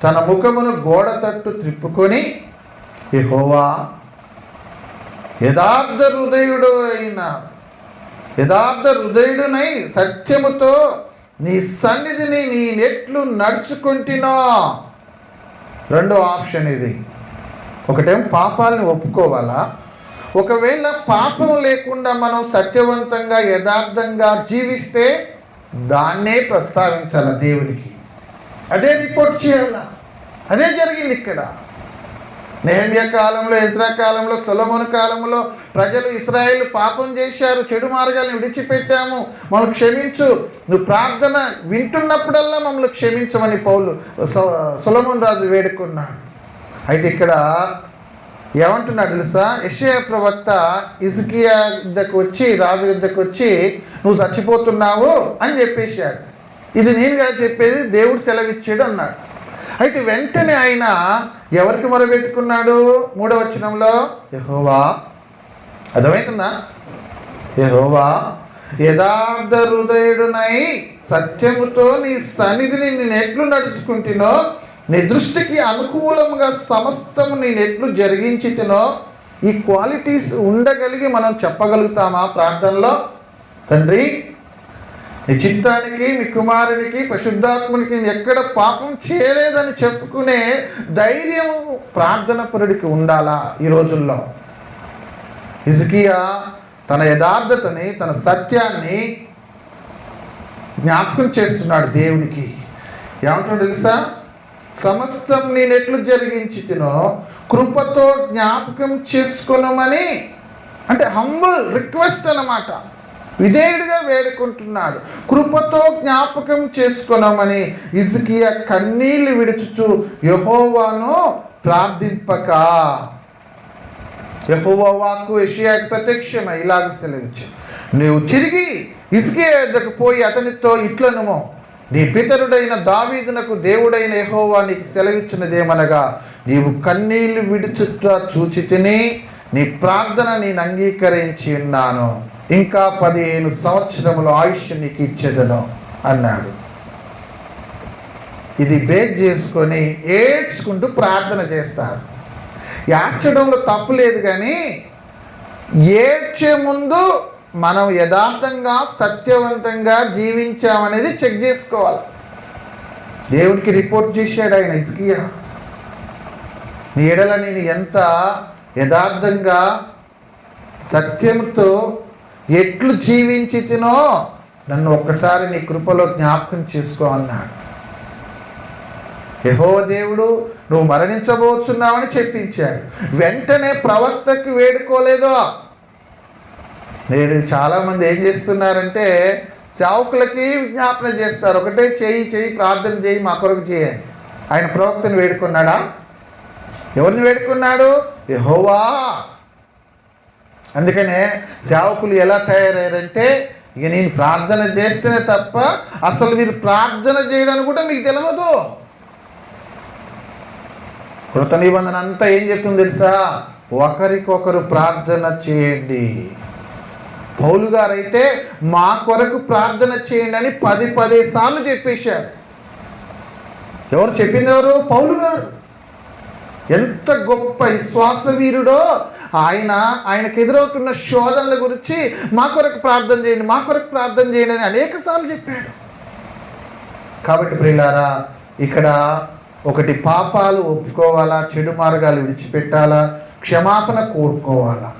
తన ముఖమును గోడ తట్టు త్రిప్పుకొని, యెహోవా యథార్థ హృదయుడునై సత్యముతో నీ సన్నిధిని నేనెట్లు నడుచుకుంటున్నా. రెండో ఆప్షన్ ఇది. ఒకటేమో పాపాలను ఒప్పుకోవాలా, ఒకవేళ పాపం లేకుండా మనం సత్యవంతంగా యథార్థంగా జీవిస్తే దాన్నే ప్రస్తావించాలి దేవునికి, అదే రిపోర్ట్ చేయాలా. అదే జరిగింది ఇక్కడ. నెహెమ్యా కాలంలో, ఎజ్రా కాలంలో, సొలొమోను కాలంలో ప్రజలు, ఇశ్రాయేలు పాపం చేశారు, చెడు మార్గాలను విడిచిపెట్టాము, మమ్మల్ని క్షమించు, నువ్వు ప్రార్థన వింటున్నప్పుడల్లా మమ్మల్ని క్షమించమని సొలొమోను రాజు వేడుకున్నాడు. అయితే ఇక్కడ ఏమంటున్నాడు తెలుసా? యెషయా ప్రవక్త హిజ్కియా యుద్ధకు వచ్చి, రాజు యుద్ధకు వచ్చి, నువ్వు చచ్చిపోతున్నావు అని చెప్పేశాడు. ఇది నేను కాదు చెప్పేది, దేవుడు సెలవిచ్చాడు అన్నాడు. అయితే వెంటనే ఆయన ఎవరికి మొరబెట్టుకున్నాడు? 3వ వచనంలో, యెహోవా, అర్థమవుతుందా? యెహోవా యథార్థ హృదయుడునై సత్యముతో నీ సన్నిధిని నేను ఎట్లు నడుచుకుంటునో, నీ దృష్టికి అనుకూలంగా సమస్తము నేను ఎట్లు జరిగించితినో. ఈ క్వాలిటీస్ ఉండగలిగి మనం చెప్పగలుగుతామా ప్రార్థనలో? తండ్రి, నీ చిత్తానికి, నీ కుమారునికి, పరిశుద్ధాత్మునికి నేను ఎక్కడ పాపం చేయలేదని చెప్పుకునే ధైర్యం ప్రార్థన పరుడికి ఉండాలా ఈ రోజుల్లో? హిజ్కియా తన యథార్థతని, తన సత్యాన్ని జ్ఞాపకం చేస్తున్నాడు దేవునికి. ఏమంటాడు తెలుసా? సమస్తం నేనెట్లు జరిగించితినో కృపతో జ్ఞాపకం చేసుకున్నామని, అంటే హంబుల్ రిక్వెస్ట్ అన్నమాట. విధేయుడిగా వేడుకుంటున్నాడు. కృపతో జ్ఞాపకం చేసుకున్నామని హిజ్కియా కన్నీళ్లు విడుచుచు యెహోవాను ప్రార్థింపక, యెహోవా వాక్కు యెషయాకు ప్రత్యక్షమై ఇలాగ సెలవిచ్చాడు, నీవు తిరిగి హిజ్కియా యొద్దకు పోయి అతనితో ఇట్లనుమో, నీ పితరుడైన దావీదునకు దేవుడైన యెహోవా నీకు సెలవిచ్చినదేమనగా, నీవు కన్నీళ్లు విడుచుట చూచి తిని నీ ప్రార్థన నేను అంగీకరించి ఉన్నాను, ఇంకా 15 సంవత్సరముల ఆయుష్ నీకు ఇచ్చేదను అన్నాడు. ఇది బేస్ చేసుకొని ఏడ్చుకుంటూ ప్రార్థన చేస్తారు. ఏడ్చడంలో తప్పు లేదు, కానీ ఏడ్చే ముందు మనం యథార్థంగా, సత్యవంతంగా జీవించామనేది చెక్ చేసుకోవాలి. దేవుడికి రిపోర్ట్ చేశాడు ఆయన, హిజ్కియా, నీ ఎడల నేను ఎంత యథార్థంగా సత్యంతో ఎట్లు జీవించితినో నన్ను ఒక్కసారి నీ కృపలో జ్ఞాపకం చేసుకో అన్నాడు. యెహోవా దేవుడు నువ్వు మరణించబోతున్నావని చెప్పించాడు. వెంటనే ప్రవక్తకు వేడుకోలేదో. నేడు చాలామంది ఏం చేస్తున్నారంటే సేవకులకి విజ్ఞాపన చేస్తారు, ఒకటే చేయి ప్రార్థన చేయి, మా కొరకు చేయని. ఆయన ప్రవక్తను వేడుకున్నాడా? ఎవరిని వేడుకున్నాడు? యెహోవా. అందుకనే సేవకులు ఎలా తయారయ్యారంటే, ఇక నేను ప్రార్థన చేస్తేనే తప్ప అసలు మీరు ప్రార్థన చేయడానికి కూడా మీకు తెలియదు. కృత నిబంధన అంతా ఏం చెప్తుంది తెలుసా? ఒకరికొకరు ప్రార్థన చేయండి. పౌలు గారు అయితే మా కొరకు ప్రార్థన చేయండి అని 10 సార్లు చెప్పేశాడు. ఎవరు చెప్పింది? ఎవరు? పౌలు గారు. ఎంత గొప్ప విశ్వాస వీరుడో ఆయనకు ఎదురవుతున్న శోధనల గురించి మా కొరకు ప్రార్థన చేయండి, మా కొరకు ప్రార్థన చేయండి అని అనేక సార్లు చెప్పాడు. కాబట్టి ప్రియులారా, ఇక్కడ ఒకటి పాపాలు ఒప్పుకోవాలా, చెడు మార్గాలు విడిచిపెట్టాలా, క్షమాపణ కోరుకోవాలా.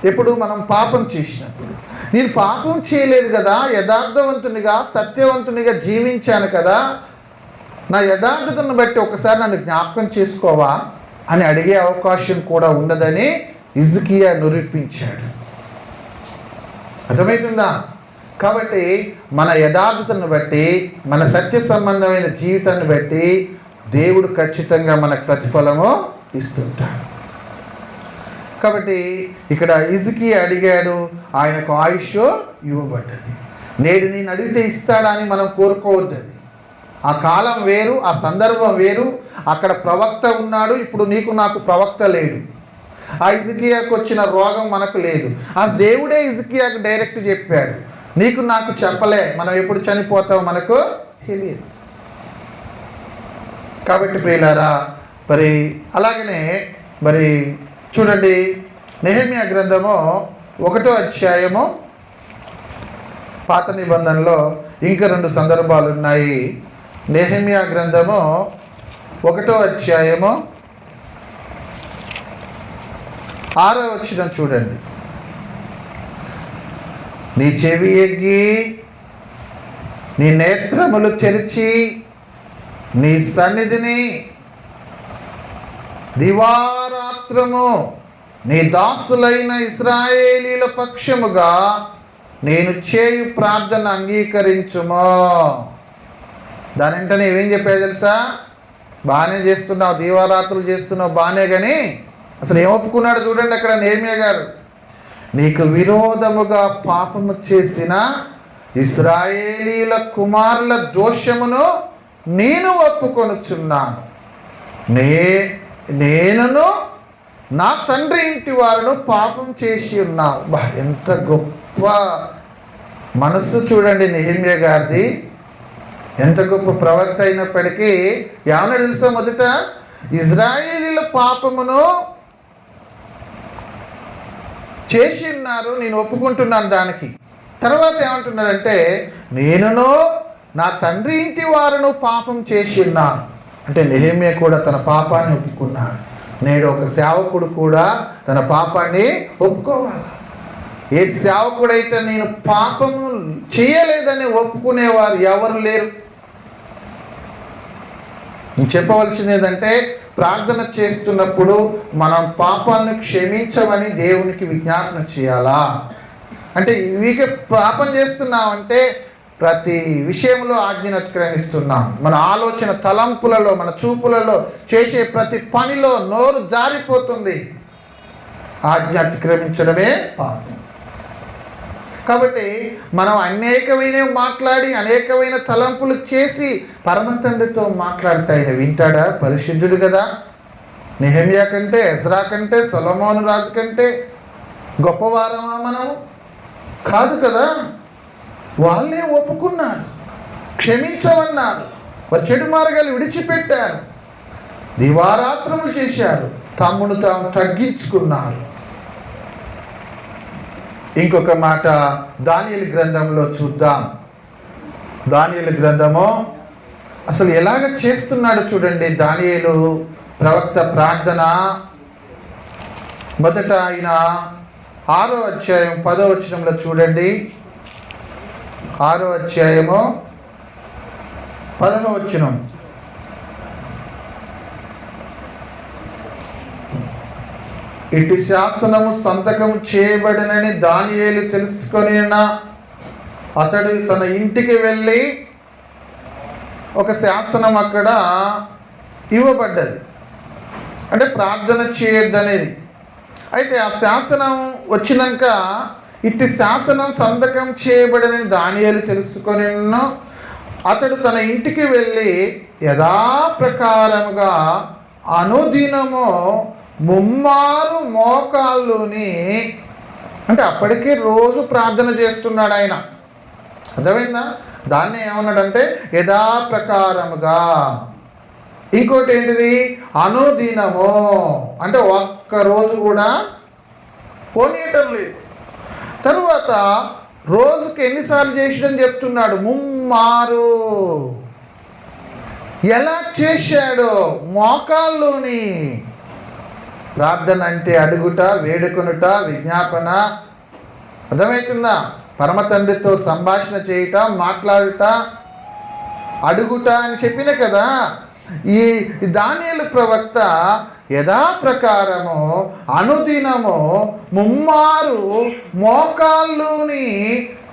ఎప్పుడు మనం పాపం చేసినప్పుడు, నేను పాపం చేయలేదు కదా, యథార్థవంతునిగా సత్యవంతునిగా జీవించాను కదా, నా యథార్థతను బట్టి ఒకసారి నన్ను జ్ఞాపకం చేసుకోవా అని అడిగే అవకాశం కూడా ఉండదని హిజ్కియా నిరూపించాడు. అర్థమవుతుందా? కాబట్టి మన యథార్థతను బట్టి, మన సత్య సంబంధమైన జీవితాన్ని బట్టి దేవుడు ఖచ్చితంగా మనకు ప్రతిఫలము ఇస్తుంటాడు. కాబట్టి ఇక్కడ హిజ్కియా అడిగాడు, ఆయనకు ఆయుష్ ఇవ్వబడ్డది. నేడు నేను అడిగితే ఇస్తాడా అని మనం కోరుకోవద్దు. అది ఆ కాలం వేరు, ఆ సందర్భం వేరు. అక్కడ ప్రవక్త ఉన్నాడు, ఇప్పుడు నీకు నాకు ప్రవక్త లేడు. ఆ హిజ్కియాకు వచ్చిన రోగం మనకు లేదు. ఆ దేవుడే హిజ్కియాకు డైరెక్ట్ చెప్పాడు, నీకు నాకు చెప్పలే, మనం ఎప్పుడు చనిపోతామో మనకు తెలియదు. కాబట్టి ప్రియులారా, మరి అలాగనే మరి చూడండి, నెహెమ్యా గ్రంథము 1వ అధ్యాయము, పాత నిబంధనలో ఇంకా 2 సందర్భాలు ఉన్నాయి. నెహెమ్యా గ్రంథము 1వ అధ్యాయము 6వ వచనం చూడండి. నీ చెవి ఎగ్గి, నీ నేత్రములు తెరిచి, నీ సన్నిధిని దివారాత్రము నీ దాసులైన ఇశ్రాయేలీల పక్షముగా నేను చేయు ప్రార్థన అంగీకరించుమో. దాని వెంటనే ఏమేం చెప్పాడు తెలుసా? బాగానే చేస్తున్నావు, దీవారాత్రులు చేస్తున్నావు బాగానే, కానీ అసలు ఏం ఒప్పుకున్నాడు చూడండి అక్కడ నెహెమ్యా గారు. నీకు విరోధముగా పాపము చేసిన ఇశ్రాయేలీల కుమారుల దోషమును నేను ఒప్పుకొనుచున్నాను. నేనును నా తండ్రి ఇంటి వారును పాపం చేసి ఉన్నావు. ఎంత గొప్ప మనస్సు చూడండి నెహెమ్యా గారిది. ఎంత గొప్ప ప్రవక్త అయినప్పటికీ ఏమన్నా తెలుసా? మొదట ఇశ్రాయేలీల పాపమును చేసి ఉన్నారు, నేను ఒప్పుకుంటున్నాను దానికి. తర్వాత ఏమంటున్నారంటే, నేనును నా తండ్రి ఇంటి వారును పాపం చేసి ఉన్నాను. అంటే నెహెమ్యా కూడా తన పాపాన్ని ఒప్పుకున్నాడు. నేడు ఒక సేవకుడు కూడా తన పాపాన్ని ఒప్పుకోవాలి. ఏ సేవకుడైతే నేను పాపము చేయలేదని ఒప్పుకునేవారు ఎవరు లేరు. చెప్పవలసింది ఏంటంటే, ప్రార్థన చేస్తున్నప్పుడు మనం పాపాలను క్షమించమని దేవునికి విజ్ఞాపన చేయాలా. అంటే వీకే పాపం చేస్తున్నామంటే ప్రతి విషయంలో ఆజ్ఞను అతిక్రమిస్తున్నాం. మన ఆలోచన, తలంపులలో, మన చూపులలో, చేసే ప్రతి పనిలో నోరు జారిపోతుంది. ఆజ్ఞ అతిక్రమించడమే పాపం. కాబట్టి మనం అనేకమైన మాట్లాడి, అనేకమైన తలంపులు చేసి పరమ తండ్రితో మాట్లాడితే ఆయన వింటాడా? పరిశుద్ధుడు కదా. నెహెమ్యా కంటే, ఎజ్రా కంటే, సొలొమోను రాజు కంటే గొప్పవారమా మనం? కాదు కదా. వాళ్ళే ఒప్పుకున్నారు, క్షమించమన్నారు, వారి చెడు మార్గాలు విడిచిపెట్టారు, దివారాత్రములు చేశారు, తమ్మును తాము తగ్గించుకున్నారు. ఇంకొక మాట దానియేలు గ్రంథంలో చూద్దాం. దానియేలు గ్రంథము అసలు ఎలాగ చేస్తున్నాడు చూడండి. దానియేలు ప్రవక్త ప్రార్థన మొదట ఆయన 6వ అధ్యాయం 10వ వచనంలో చూడండి. 6వ అధ్యాయము 10వ వచనం. ఇటు శాసనము సంతకం చేయబడినని దానియేలు తెలుసుకొని అతడు తన ఇంటికి వెళ్ళి ఒక శాసనం అక్కడ ఇవ్వబడ్డది, అంటే ప్రార్థన చేయొద్దనేది. అయితే ఆ శాసనం వచ్చినాక ఇట్టి శాసనం సంతకం చేయబడని దానియేలు తెలుసుకొని అతడు తన ఇంటికి వెళ్ళి యథాప్రకారముగా అనుదినము ముమ్మారు మోకాళ్ళుని, అంటే అప్పటికే రోజు ప్రార్థన చేస్తున్నాడు ఆయన. అర్థమైందా? దాన్ని ఏమన్నాడంటే యథాప్రకారముగా. ఇంకోటి ఏంటిది? అనుదినము, అంటే ఒక్కరోజు కూడా పోనీయటం లేదు. తరువాత రోజుకి ఎన్నిసార్లు చేసిడని చెప్తున్నాడు? ముమ్మారు. ఎలా చేశాడు? మోకాల్లోని. ప్రార్థన అంటే అడుగుట, వేడుకొనుట, విజ్ఞాపన. అర్థమవుతుందా? పరమ తండ్రితో సంభాషణ చేయుట, మాట్లాడుట, అడుగుట అని చెప్పిన కదా. ఈ దానియేలు ప్రవక్త యథాప్రకారము అనుదినము ముమ్మారు మోకాళ్ళుని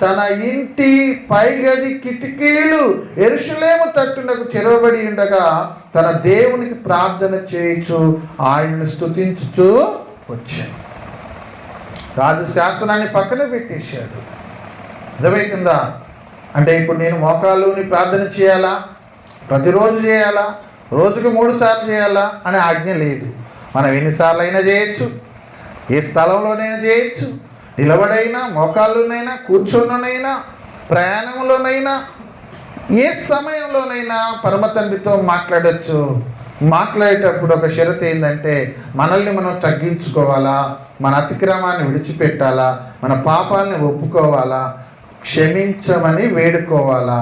తన ఇంటి పైగది కిటికీలు యెరూషలేము తట్టునకు తెరవబడి ఉండగా తన దేవునికి ప్రార్థన చేయుచు ఆయనను స్తుతించుచు వచ్చాడు. రాజు శాసనాన్ని పక్కన పెట్టేశాడు. అర్థమవుతుందా? అంటే ఇప్పుడు నేను మోకాళ్ళుని ప్రార్థన చేయాలా, ప్రతిరోజు చేయాలా, రోజుకు 3 సార్లు చేయాలా అనే ఆజ్ఞ లేదు. మనం ఎన్నిసార్లు అయినా చేయొచ్చు, ఏ స్థలంలోనైనా చేయొచ్చు, నిలబడైనా, మోకాళ్ళునైనా, కూర్చొనినైనా, ప్రయాణంలోనైనా, ఏ సమయంలోనైనా పరమ తండ్రితో మాట్లాడచ్చు. మాట్లాడేటప్పుడు ఒక షరతు ఏంటంటే మనల్ని మనం తగ్గించుకోవాలా, మన అతిక్రమాన్ని విడిచిపెట్టాలా, మన పాపాలని ఒప్పుకోవాలా, క్షమించమని వేడుకోవాలా.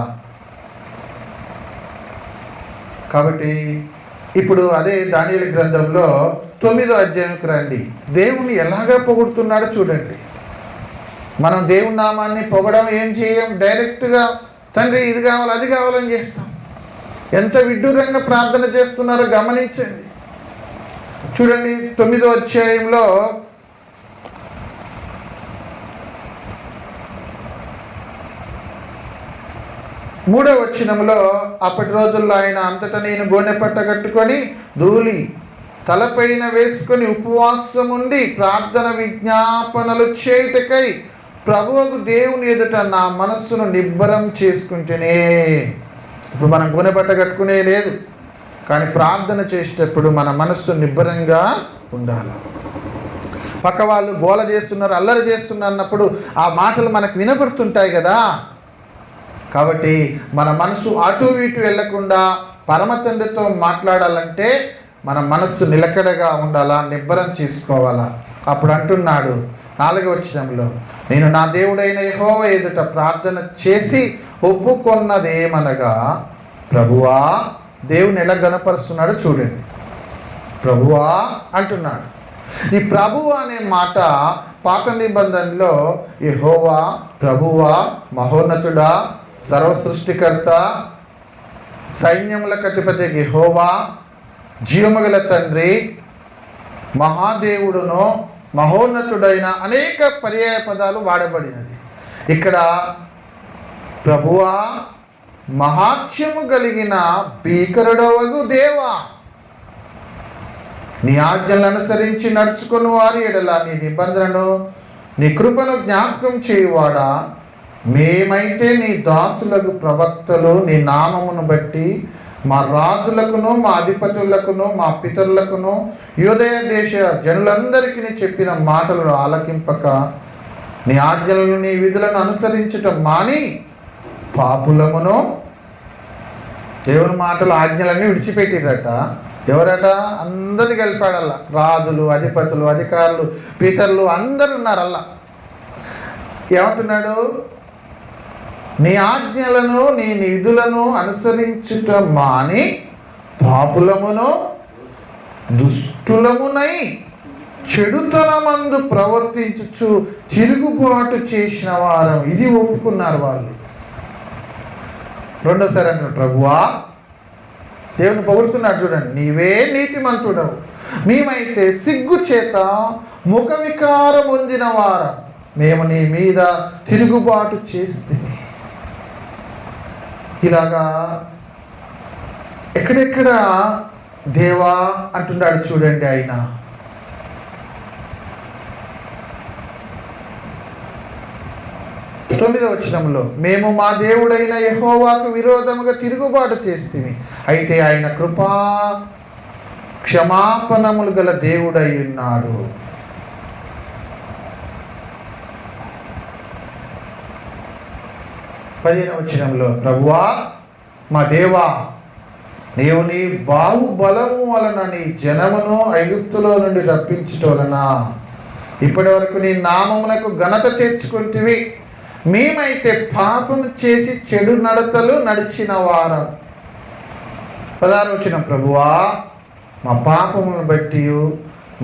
కాబట్టి ఇప్పుడు అదే దానియేలు గ్రంథంలో 9వ అధ్యాయంకి రండి. దేవుని ఎలాగా పొగుడుతున్నాడో చూడండి. మనం దేవుని నామాన్ని పొగడం ఏం చేయం, డైరెక్ట్గా తండ్రి ఇది కావాలి అది కావాలని చేస్తాం. ఎంత విడ్డూరంగా ప్రార్థన చేస్తున్నారో గమనించండి. చూడండి 9వ అధ్యాయంలో 3వ వచనంలో అప్పటి రోజుల్లో ఆయన అంతటా నేను గోనె పట్ట కట్టుకొని ధూళి తలపైన వేసుకొని ఉపవాసం ఉండి ప్రార్థన విజ్ఞాపనలు చేయుటకై ప్రభువుకు దేవుని ఎదుట నా మనస్సును నిబ్బరం చేసుకుంటేనే. ఇప్పుడు మనం గోనె పట్ట కట్టుకునే లేదు, కానీ ప్రార్థన చేసేటప్పుడు మన మనస్సు నిబ్బరంగా ఉండాలి. పక్క వాళ్ళు గోల చేస్తున్నారు, అల్లరి చేస్తున్నారు అన్నప్పుడు ఆ మాటలు మనకు వినపడుతుంటాయి కదా. కాబట్టి మన మనసు అటు ఇటు వెళ్లకుండా పరమ తండ్రితో మాట్లాడాలంటే మన మనస్సు నిలకడగా ఉండాలా, నిబ్బరం చేసుకోవాలా. అప్పుడు అంటున్నాడు 4వ వచనంలో, నేను నా దేవుడైన యెహోవా ఎదుట ప్రార్థన చేసి ఒప్పుకొన్నదేమనగా, ప్రభువా, దేవుని ఎలా గణపరుస్తున్నాడు చూడండి. ప్రభువా అంటున్నాడు. ఈ ప్రభువా అనే మాట పాత నిబంధనలో యెహోవా, ప్రభువా, మహోన్నతుడా, సర్వ సృష్టికర్త, సైన్యములకు అధిపతి యెహోవా, జీవముగల తండ్రి, మహాదేవుడును, మహోన్నతుడైన అనేక పర్యాయ పదాలు వాడబడినది. ఇక్కడ ప్రభువా, మహాత్యము కలిగిన భీకరుడవగు దేవా, నీ ఆజ్ఞలను అనుసరించి నడుచుకుని వారి ఎడల నీ నిబంధనను నీ కృపను జ్ఞాపకం చేయువాడా, మేమైతే నీ దాసులకు ప్రవక్తలు నీ నామమును బట్టి మా రాజులకును మా అధిపతులకును మా పితరులకును యూదయ దేశ జనులందరికీ చెప్పిన మాటలను ఆలకింపక నీ ఆజ్ఞలను నీ విధులను అనుసరించటం మాని పాపులమును. దేవుని మాటలు ఆజ్ఞలన్నీ విడిచిపెట్టిరట. ఎవరట? అందరినీ కలిపాడల్లా. రాజులు, అధిపతులు, అధికారులు, పితరులు అందరు ఉన్నారల్లా. ఏమంటున్నాడు? నీ ఆజ్ఞలను నీ విధులను అనుసరించుట మాని పాపులమును దుష్టులమునై చెడుతనమందు ప్రవర్తించుచు తిరుగుబాటు చేసిన వారం. ఇది ఒప్పుకున్నారు వాళ్ళు. రెండోసారి అంటారు, ప్రభువా, దేవుని పొగుడుతున్నాడు చూడండి, నీవే నీతిమంతుడవు, మేమైతే సిగ్గు చేత ముఖ వికారం పొందిన వారం, మేము నీ మీద తిరుగుబాటు చేస్తే. ఇలాగా ఎక్కడెక్కడ దేవా అంటున్నాడు చూడండి. ఆయన తొమ్మిదవ వచనంలో, మేము మా దేవుడైన యెహోవాకు విరోధముగా తిరుగుబాటు చేస్తేమి, అయితే ఆయన కృపా క్షమాపణములు గల దేవుడై ఉన్నాడు. పదిహేనవ వచనంలో, ప్రభువా మా దేవా, నీవు నీ బాహుబలము వలన నీ జనమును ఐగుప్తులో నుండి రప్పించటం వలన ఇప్పటి వరకు నీ నామమునకు ఘనత తెచ్చుకుంటివి. మేమైతే పాపం చేసి చెడు నడతలు నడిచిన వారం. 16వ వచనం, ప్రభువా మా పాపమును బట్టి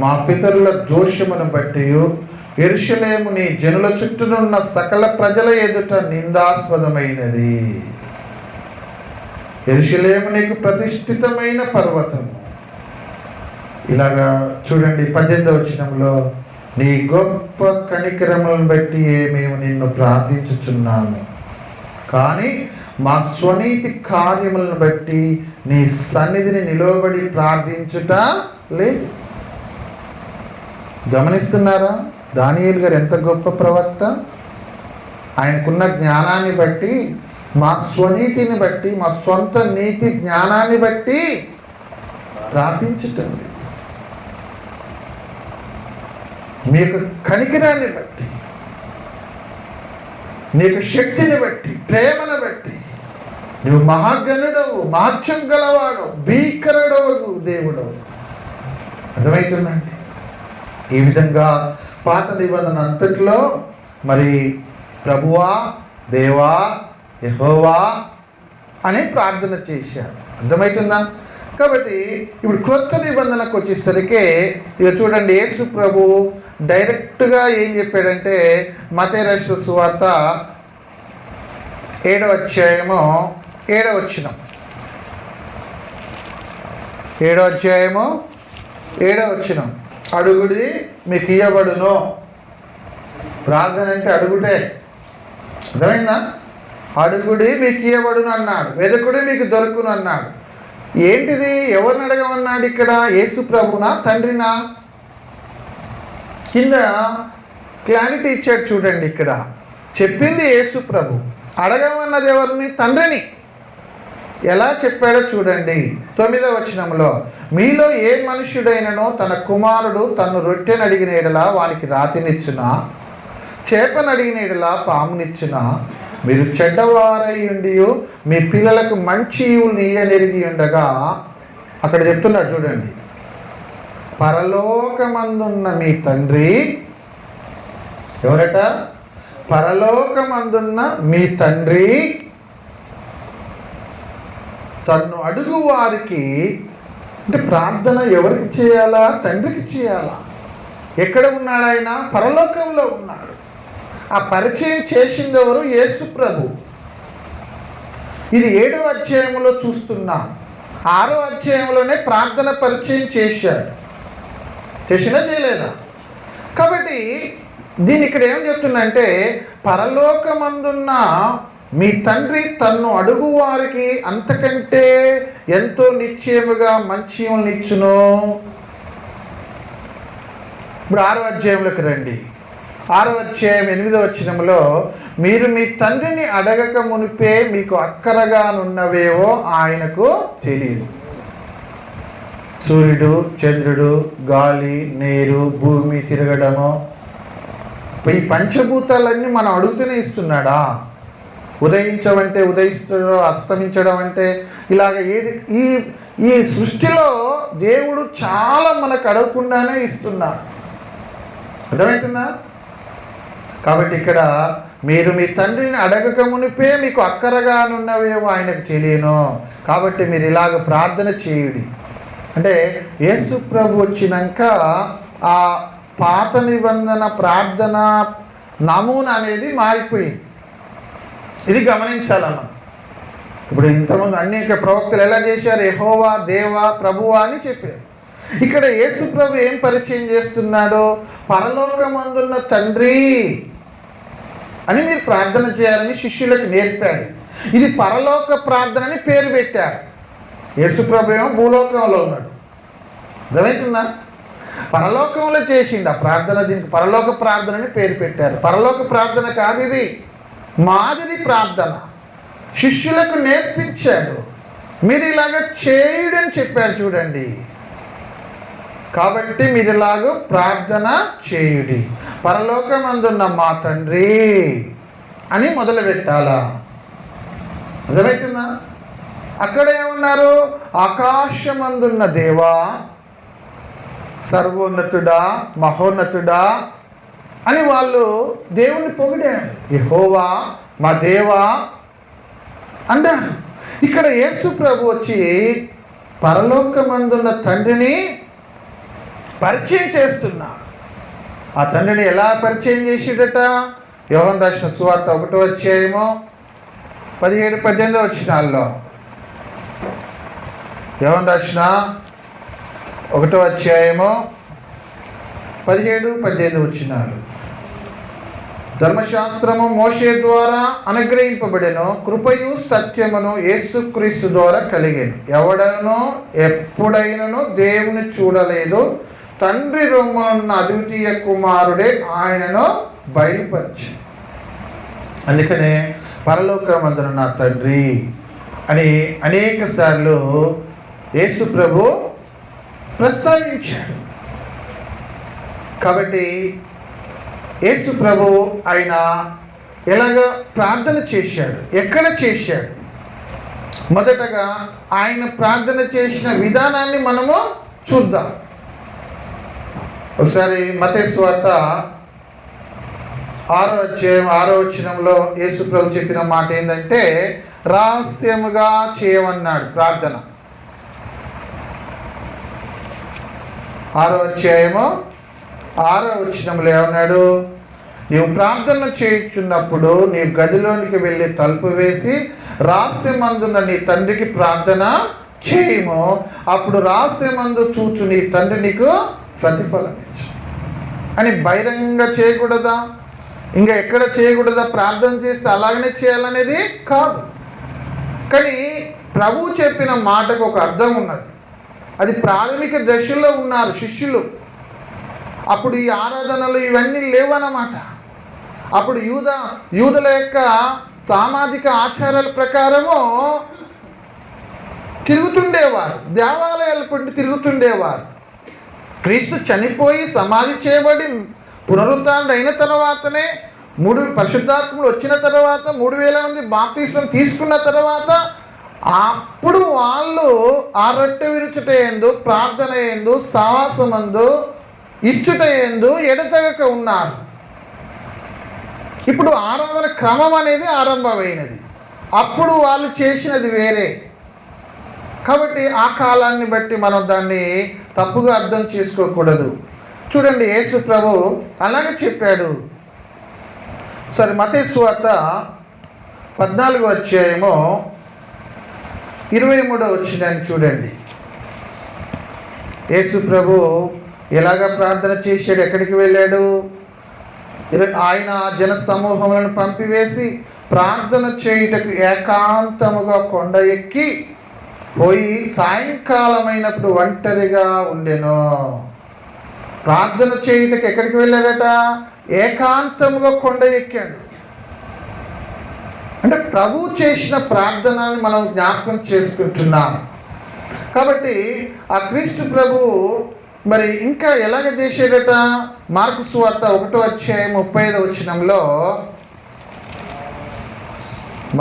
మా పితరుల దోషమును బట్టి యెరూషలేము నీ జనుల చుట్టూనున్న సకల ప్రజల ఎదుట నిందాస్పదమైనది. యెరూషలేము నీకు ప్రతిష్ఠితమైన పర్వతము. ఇలాగా చూడండి 18వ వచనంలో, నీ గొప్ప కనికరములను బట్టి మేము నిన్ను ప్రార్థించుచున్నాము, కానీ మా స్వనీతి కార్యములను బట్టి నీ సన్నిధిని నిలవబడి ప్రార్థించుట లేదు. గమనిస్తున్నారా దానియేలు గారు ఎంత గొప్ప ప్రవక్త? ఆయనకున్న జ్ఞానాన్ని బట్టి, మా స్వనీతిని బట్టి, మా సొంత నీతి జ్ఞానాన్ని బట్టి ప్రార్థించటం లేదు. మీ యొక్క కనికరాన్ని బట్టి, నీ యొక్క శక్తిని బట్టి, ప్రేమను బట్టి, నువ్వు మహాగణుడవు, మహత్యం గలవాడు, భీకరుడవు దేవుడవు. అర్థమవుతుందండి? ఈ విధంగా పాత నిబంధన అంతట్లో మరి ప్రభువా, దేవా, యెహోవా అని ప్రార్థన చేశారు. అర్థమవుతుందా? కాబట్టి ఇప్పుడు క్రొత్త నిబంధనకు వచ్చేసరికి ఇక చూడండి, యేసు ప్రభు డైరెక్ట్గా ఏం చెప్పాడంటే, మత్తయి రాసిన సువార్త 7వ అధ్యాయము 7వ వచనం, 7వ అధ్యాయము 7వ వచనం, అడుగుడి మీకు ఇయ్యబడును. ప్రార్థన అంటే అడుగుటే. అర్థమైందా? అడుగుడి మీకు ఇయ్యబడును అన్నాడు, వెదకుడి మీకు దొరుకును అన్నాడు. ఏంటిది? ఎవరిని అడగమన్నాడు ఇక్కడ? యేసు ప్రభునా, తండ్రినా? కింద క్లారిటీ ఇచ్చాడు చూడండి. ఇక్కడ చెప్పింది యేసు ప్రభు, అడగమన్నది ఎవరిని? తండ్రిని. ఎలా చెప్పాడో చూడండి. 9వ వచనంలో, మీలో ఏ మనుష్యుడైననో తన కుమారుడు తను రొట్టెను అడిగిన ఎడలా వానికి రాతినిచ్చునా, చేపను అడిగిన ఎడలా పామునిచ్చునా? మీరు చెడ్డవారై ఉండి మీ పిల్లలకు మంచి ఈవులు నీయనెరిగి ఉండగా, అక్కడ చెప్తున్నాడు చూడండి, పరలోకమందున్న మీ తండ్రి ఎవరట? పరలోకమందున్న మీ తండ్రి తన్ను అడుగు వారికి, అంటే ప్రార్థన ఎవరికి చేయాలా? తండ్రికి చేయాలా? ఎక్కడ ఉన్నాడు ఆయన? పరలోకంలో ఉన్నాడు. ఆ పరిచయం చేసింది ఎవరు? యేసు ప్రభు. ఇది 7వ అధ్యాయంలో చూస్తున్నాం. 6వ అధ్యాయంలోనే ప్రార్థన పరిచయం చేశాడు. చేసినా చేయలేదా? కాబట్టి దీన్ని ఇక్కడ ఏం చెప్తుందంటే, పరలోకమందున్న మీ తండ్రి తన్ను అడుగు వారికి అంతకంటే ఎంతో నిశ్చయముగా మంచి ఇచ్చును. ఇప్పుడు 6వ అధ్యాయంలోకి రండి. 6వ అధ్యాయం 8వ వచనంలో, మీరు మీ తండ్రిని అడగక మునిపే మీకు అక్కరగానున్నవేవో ఆయనకు తెలియదు. సూర్యుడు, చంద్రుడు, గాలి, నీరు, భూమి తిరగడము, ఈ పంచభూతాలన్నీ మనం అడుగుతూనే ఇస్తున్నాడా? ఉదయించమంటే ఉదయిస్తాడు, అస్తమించడం అంటే ఇలాగ ఏది ఈ సృష్టిలో దేవుడు చాలా మనకు అడగకుండానే ఇస్తున్నాడు. అర్థమవుతుందా? కాబట్టి ఇక్కడ మీరు మీ తండ్రిని అడగక మునిపే మీకు అక్కరగానున్నవేమో ఆయనకు తెలియను, కాబట్టి మీరు ఇలాగ ప్రార్థన చేయుడి. అంటే యేసు ప్రభు వచ్చినాక ఆ పాత నిబంధన ప్రార్థన నమూనా అనేది మారిపోయింది. ఇది గమనించాలన్న. ఇప్పుడు ఇంతకుముందు అనేక ప్రవక్తలు ఎలా చేశారు? యెహోవా, దేవా, ప్రభువా అని చెప్పారు. ఇక్కడ యేసు ప్రభు ఏం పరిచయం చేస్తున్నాడు? పరలోకమందున్న తండ్రి అని మీరు ప్రార్థన చేయాలని శిష్యులకు నేర్పాడు. ఇది పరలోక ప్రార్థన అని పేరు పెట్టారు. యేసుప్రభు ఏమో భూలోకంలో ఉన్నాడు. అర్థమవుతుందా? పరలోకంలో చేసిండు ఆ ప్రార్థన. దీనికి పరలోక ప్రార్థన అని పేరు పెట్టారు. పరలోక ప్రార్థన కాదు ఇది, మాదిరి ప్రార్థన. శిష్యులకు నేర్పించాడు. మీరు ఇలాగ చేయుడని చెప్పారు చూడండి. కాబట్టి మీరు ఇలాగ ప్రార్థన చేయుడి, పరలోకమందున్న మా తండ్రి అని మొదలు పెట్టాలా. అర్థమవుతుందా? అక్కడ ఏమన్నారు? ఆకాశమందున్న దేవా, సర్వోన్నతుడా, మహోన్నతుడా అని వాళ్ళు దేవుని పొగిడారు. యెహోవా మా దేవా అన్నారు. ఇక్కడ యేసు ప్రభు వచ్చి పరలోకమందున్న తండ్రిని పరిచయం చేస్తున్నాడు. ఆ తండ్రిని ఎలా పరిచయం చేసేటట? యోహాను రాసిన సువార్త 1వ అధ్యాయము 17-18 వచనాల్లో. యోహాను రాసిన 1వ అధ్యాయము 17-18 వచనాలు. ధర్మశాస్త్రము మోషే ద్వారా అనుగ్రహింపబడెను, కృపయు సత్యమును యేసుక్రీస్తు ద్వారా కలిగెను. ఎవడనో ఎప్పుడైనను దేవుని చూడలేదు, తండ్రి రొమ్మునున్న అద్వితీయ కుమారుడే ఆయనను బయలుపరిచి. అందుకనే పరలోకమందున నా తండ్రి అని అనేక సార్లు యేసు ప్రభు ప్రస్తావించాడు. కాబట్టి యేసు ప్రభు ఆయన ఎలాగ ప్రార్థన చేశాడు, ఎక్కడ చేశాడు? మొదటగా ఆయన ప్రార్థన చేసిన విధానాన్ని మనము చూద్దాం. ఒకసారి మత్తయి సువార్త 6వ అధ్యాయం 6వ వచనంలో యేసు ప్రభు చెప్పిన మాట ఏంటంటే, రహస్యముగా చేయమన్నాడు ప్రార్థన. 6వ అధ్యాయము 6వ వచనంలో ఏమన్నాడు? నీవు ప్రార్థన చేయుచున్నప్పుడు నీవు గదిలోనికి వెళ్ళి తలుపు వేసి రహస్యమందున నీ తండ్రికి ప్రార్థన చేయము, అప్పుడు రహస్యమందు చూచు నీ తండ్రి నీకు ప్రతిఫలం ఇచ్చు అని. బహిరంగ చేయకూడదా? ఇంకా ఎక్కడ చేయకూడదా? ప్రార్థన చేస్తే అలాగనే చేయాలనేది కాదు. కానీ ప్రభువు చెప్పిన మాటకు ఒక అర్థం ఉన్నది. అది ప్రాథమిక దశలో ఉన్నారు శిష్యులు. అప్పుడు ఈ ఆరాధనలు ఇవన్నీ లేవన్నమాట. అప్పుడు యూదుల యొక్క సామాజిక ఆచారాల ప్రకారము తిరుగుతుండేవారు, దేవాలయాల పట్టి తిరుగుతుండేవారు. క్రీస్తు చనిపోయి సమాధి చేయబడి పునరుద్ధరణ అయిన తర్వాతనే, పరిశుద్ధాత్ములు వచ్చిన తర్వాత, 3000 మంది బాప్తీసం తీసుకున్న తర్వాత, అప్పుడు వాళ్ళు ఆ రొట్టె విరుచుట యందు, ప్రార్థన యందు, సావాసమందు, ఇచ్చుట యందు ఎడతెగక ఉన్నారు. ఇప్పుడు ఆరాధన క్రమం అనేది ఆరంభమైనది. అప్పుడు వాళ్ళు చేసినది వేరే. కాబట్టి ఆ కాలాన్ని బట్టి మనం దాన్ని తప్పుగా అర్థం చేసుకోకూడదు. చూడండి, యేసు ప్రభు అలాగే చెప్పాడు. సరే, మత్తయి సువార్త 14వ అధ్యాయము 23వ వచనాన్ని చూడండి. యేసు ప్రభు ఎలాగ ప్రార్థన చేశాడు, ఎక్కడికి వెళ్ళాడు? ఆయన జన సమూహములను పంపివేసి ప్రార్థన చేయుటకు ఏకాంతముగా కొండ ఎక్కి పోయి సాయంకాలమైనప్పుడు ఒంటరిగా ఉండెను. ప్రార్థన చేయుటకు ఎక్కడికి వెళ్ళాడట? ఏకాంతముగా కొండ ఎక్కాడు. అంటే ప్రభు చేసిన ప్రార్థనని మనం జ్ఞాపకం చేసుకుంటున్నాం. కాబట్టి ఆ క్రీస్తు ప్రభు మరి ఇంకా ఎలాగ చేసాడట? మార్కు సువార్త 1వ అధ్యాయం 35వ వచనంలో,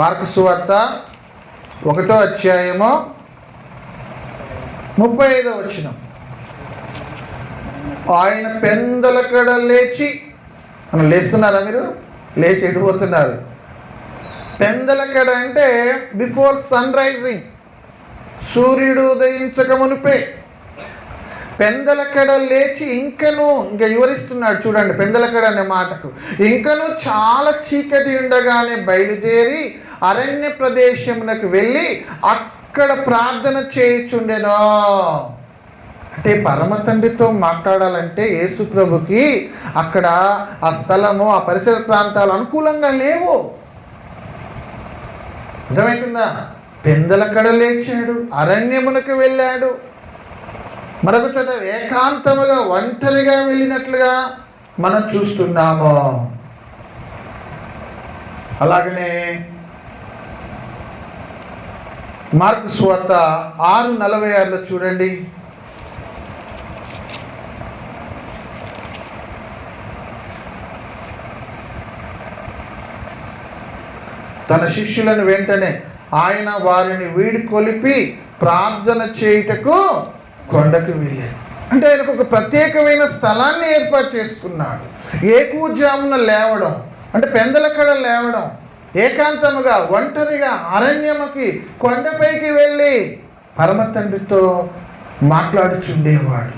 మార్కు సువార్త 1వ అధ్యాయము 35వ వచనం. ఆయన పెందలకడ లేచి, మనం లేస్తున్నారా? మీరు లేచి ఎడిపోతున్నారు. పెందలకడ అంటే బిఫోర్ సన్ రైజింగ్, సూర్యుడు ఉదయించక మునిపే పెందలకడ లేచి ఇంకా వివరిస్తున్నాడు. చూడండి, పెందలకడ అనే మాటకు ఇంకను చాలా చీకటి ఉండగానే బయలుదేరి అరణ్య ప్రదేశమునకు వెళ్ళి అక్కడ ప్రార్థన చేయుచుండెను. అంటే పరమ తండ్రితో మాట్లాడాలంటే యేసు ప్రభుకి అక్కడ ఆ స్థలము, ఆ పరిసర ప్రాంతాలు అనుకూలంగా లేవు. అర్థమవుతుందా? పెందలకడ లేచాడు, అరణ్యమునకు వెళ్ళాడు, మరొక చోట ఏకాంతముగా ఒంటరిగా వెళ్ళినట్లుగా మనం చూస్తున్నాము. అలాగనే మార్కు సువార్త 6:46 చూడండి. తన శిష్యులను వెంటనే ఆయన వారిని వీడుకొలిపి ప్రార్థన చేయుటకు కొండకు వెళ్ళాడు. అంటే ఆయనకు ఒక ప్రత్యేకమైన స్థలాన్ని ఏర్పాటు చేసుకున్నాడు. ఏకూజామున లేవడం అంటే పెందలకడ లేవడం, ఏకాంతముగా ఒంటరిగా అరణ్యముకి కొండపైకి వెళ్ళి పరమ తండ్రితో మాట్లాడుచుండేవాడు.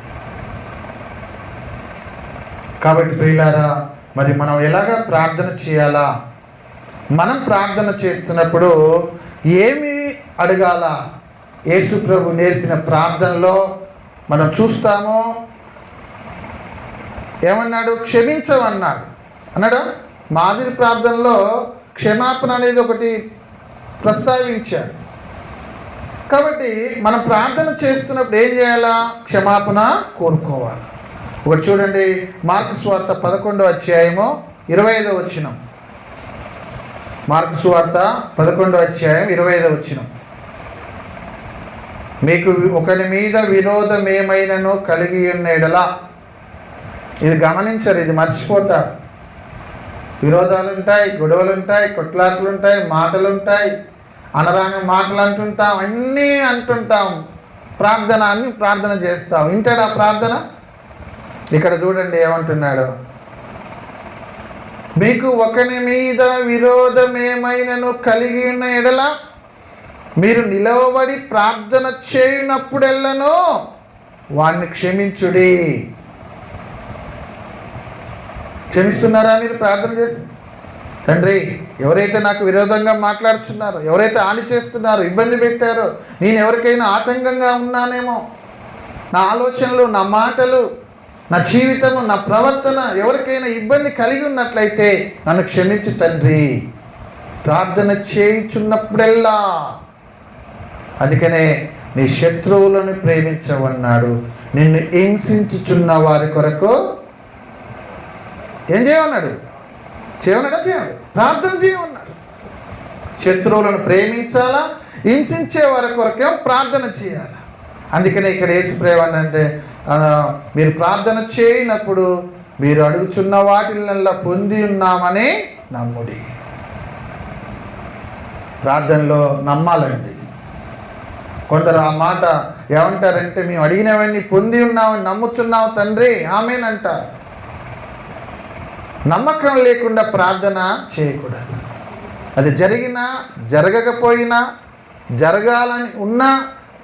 కాబట్టి ప్రియులారా, మరి మనం ఎలాగా ప్రార్థన చేయాలా? మనం ప్రార్థన చేస్తున్నప్పుడు ఏమి అడగాల? యేసు ప్రభు నేర్పిన ప్రార్థనలో మనం చూస్తాము. ఏమన్నాడు? క్షమించమన్నాడు అన్నాడు. మాదిరి ప్రార్థనలో క్షమాపణ అనేది ఒకటి ప్రస్తావించాడు. కాబట్టి మనం ప్రార్థన చేస్తున్నప్పుడు ఏం చేయాలా? క్షమాపణ కోరుకోవాలి. ఒకటి చూడండి, మార్కు సువార్త 11వ అధ్యాయము 25వ వచనం. మార్కు సువార్త 11వ అధ్యాయం 25వ వచనం. మీకు ఒకరి మీద విరోధం ఏమైనానో కలిగి ఉన్న ఎడల, ఇది గమనించరు, ఇది మర్చిపోతారు. విరోధాలు ఉంటాయి, గొడవలు ఉంటాయి, కొట్లాటలు ఉంటాయి, మాటలు ఉంటాయి, అనరాని మాటలు అంటుంటాం, అన్నీ అంటుంటాం. ప్రార్థన చేస్తాం. వింటాడు ఆ ప్రార్థన? ఇక్కడ చూడండి ఏమంటున్నాడు. మీకు ఒకరి మీద విరోధం ఏమైనాను కలిగి ఉన్న ఎడల మీరు నిలవబడి ప్రార్థన చేయనప్పుడెల్లను వాడిని క్షమించుడి. క్షమిస్తున్నారా? మీరు ప్రార్థన చేసి, తండ్రి, ఎవరైతే నాకు విరోధంగా మాట్లాడుతున్నారో, ఎవరైతే హాని చేస్తున్నారో, ఇబ్బంది పెట్టారో, నేను ఎవరికైనా ఆటంకంగా ఉన్నానేమో, నా ఆలోచనలు, నా మాటలు, నా జీవితము, నా ప్రవర్తన ఎవరికైనా ఇబ్బంది కలిగి ఉన్నట్లయితే నన్ను క్షమించు తండ్రి. ప్రార్థన చేయుచున్నప్పుడెల్లా, అందుకనే నీ శత్రువులను ప్రేమించవన్నాడు. నిన్ను హింసించుచున్న వారి కొరకు ఏం చేయమన్నాడు? చేయండి, ప్రార్థన చేయమన్నాడు. శత్రువులను ప్రేమించాలా, హింసించే వారి కొరకే ప్రార్థన చేయాలి. అందుకనే ఇక్కడ యేసు ప్రేమ అంటే, మీరు ప్రార్థన చేయనప్పుడు మీరు అడుగుచున్న వాటిల్లో పొంది ఉన్నామని నమ్ముడి. ప్రార్థనలో నమ్మాలండి. కొందరు ఆ మాట ఏమంటారంటే, మేము అడిగినవన్నీ పొంది ఉన్నామని నమ్ముతున్నావు తండ్రి, ఆమేనంటారు. నమ్మకం లేకుండా ప్రార్థన చేయకూడదు. అది జరిగినా జరగకపోయినా, జరగాలని ఉన్నా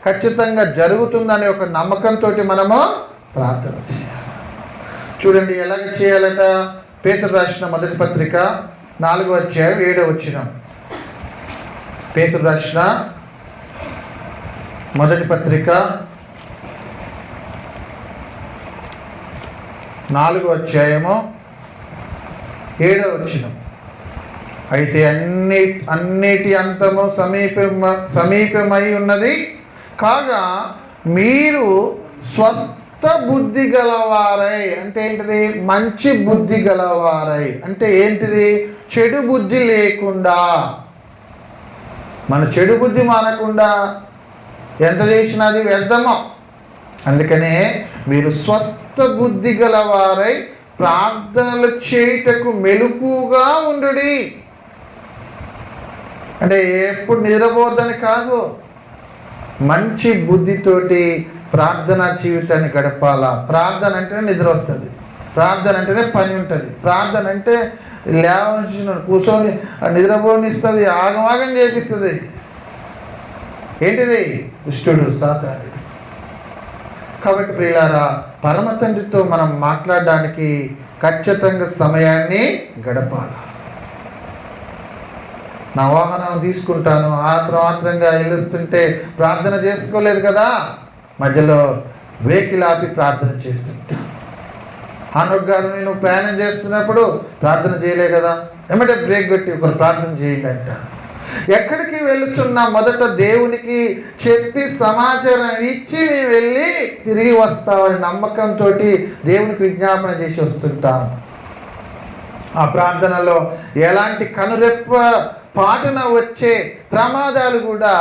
ఖచ్చితంగా జరుగుతుందనే ఒక నమ్మకంతో మనము ప్రార్థన చేయాలి. చూడండి ఎలాగ చేయాలట. పేతురు రాసిన మొదటి పత్రిక 4వ అధ్యాయం 7వ వచనం. పేతురు రాసిన మొదటి పత్రిక 4వ అధ్యాయము 7వ వచనం. అయితే అన్నిటి అంతము సమీపమై ఉన్నది కాగా మీరు స్వస్థ బుద్ధి గలవారై, అంటే ఏంటిది? మంచి బుద్ధి గలవారై అంటే ఏంటిది? చెడు బుద్ధి లేకుండా, మన చెడు బుద్ధి మానకుండా ఎంత చేసినా అది వ్యర్థమో. అందుకనే మీరు స్వస్థ బుద్ధి గలవారై ప్రార్థనలు చేయుటకు మెలకుగా ఉండుడి. అంటే ఎప్పుడు నిద్రపోద్దని కాదు, మంచి బుద్ధితోటి ప్రార్థనా జీవితాన్ని గడపాలా. ప్రార్థన అంటేనే నిద్ర వస్తుంది, ప్రార్థన అంటేనే పని ఉంటుంది, ప్రార్థన అంటే లేవని కూర్చొని నిద్రపోనిస్తుంది, ఆగమాగం చేపిస్తుంది. ఏంటిది? దుష్టుడు, సాతానుడు. కాబట్టి ప్రియులారా, పరమ తండ్రితో మనం మాట్లాడడానికి ఖచ్చితంగా సమయాన్ని గడపాలి. నా వాహనం తీసుకుంటాను, ఆత్రంగా వెళ్ళొస్తుంటే ప్రార్థన చేసుకోలేదు కదా, మధ్యలో వెహికల్ ఆపి ప్రార్థన చేస్తుంటా. హానోక్ గారు నేను ప్రయాణం చేస్తున్నప్పుడు ప్రార్థన చేయలే కదా, ఏమంటే బ్రేక్ పెట్టి ఒకరు ప్రార్థన చేయండి అంట. ఎక్కడికి వెళుతున్నా మొదట దేవునికి చెప్పి సమాచారం ఇచ్చి మేము వెళ్ళి తిరిగి వస్తామని నమ్మకంతో దేవునికి విజ్ఞాపన చేసి వస్తుంటాం. ఆ ప్రార్థనలో ఎలాంటి కనురెప్ప పాటున వచ్చే ప్రమాదాలు కూడా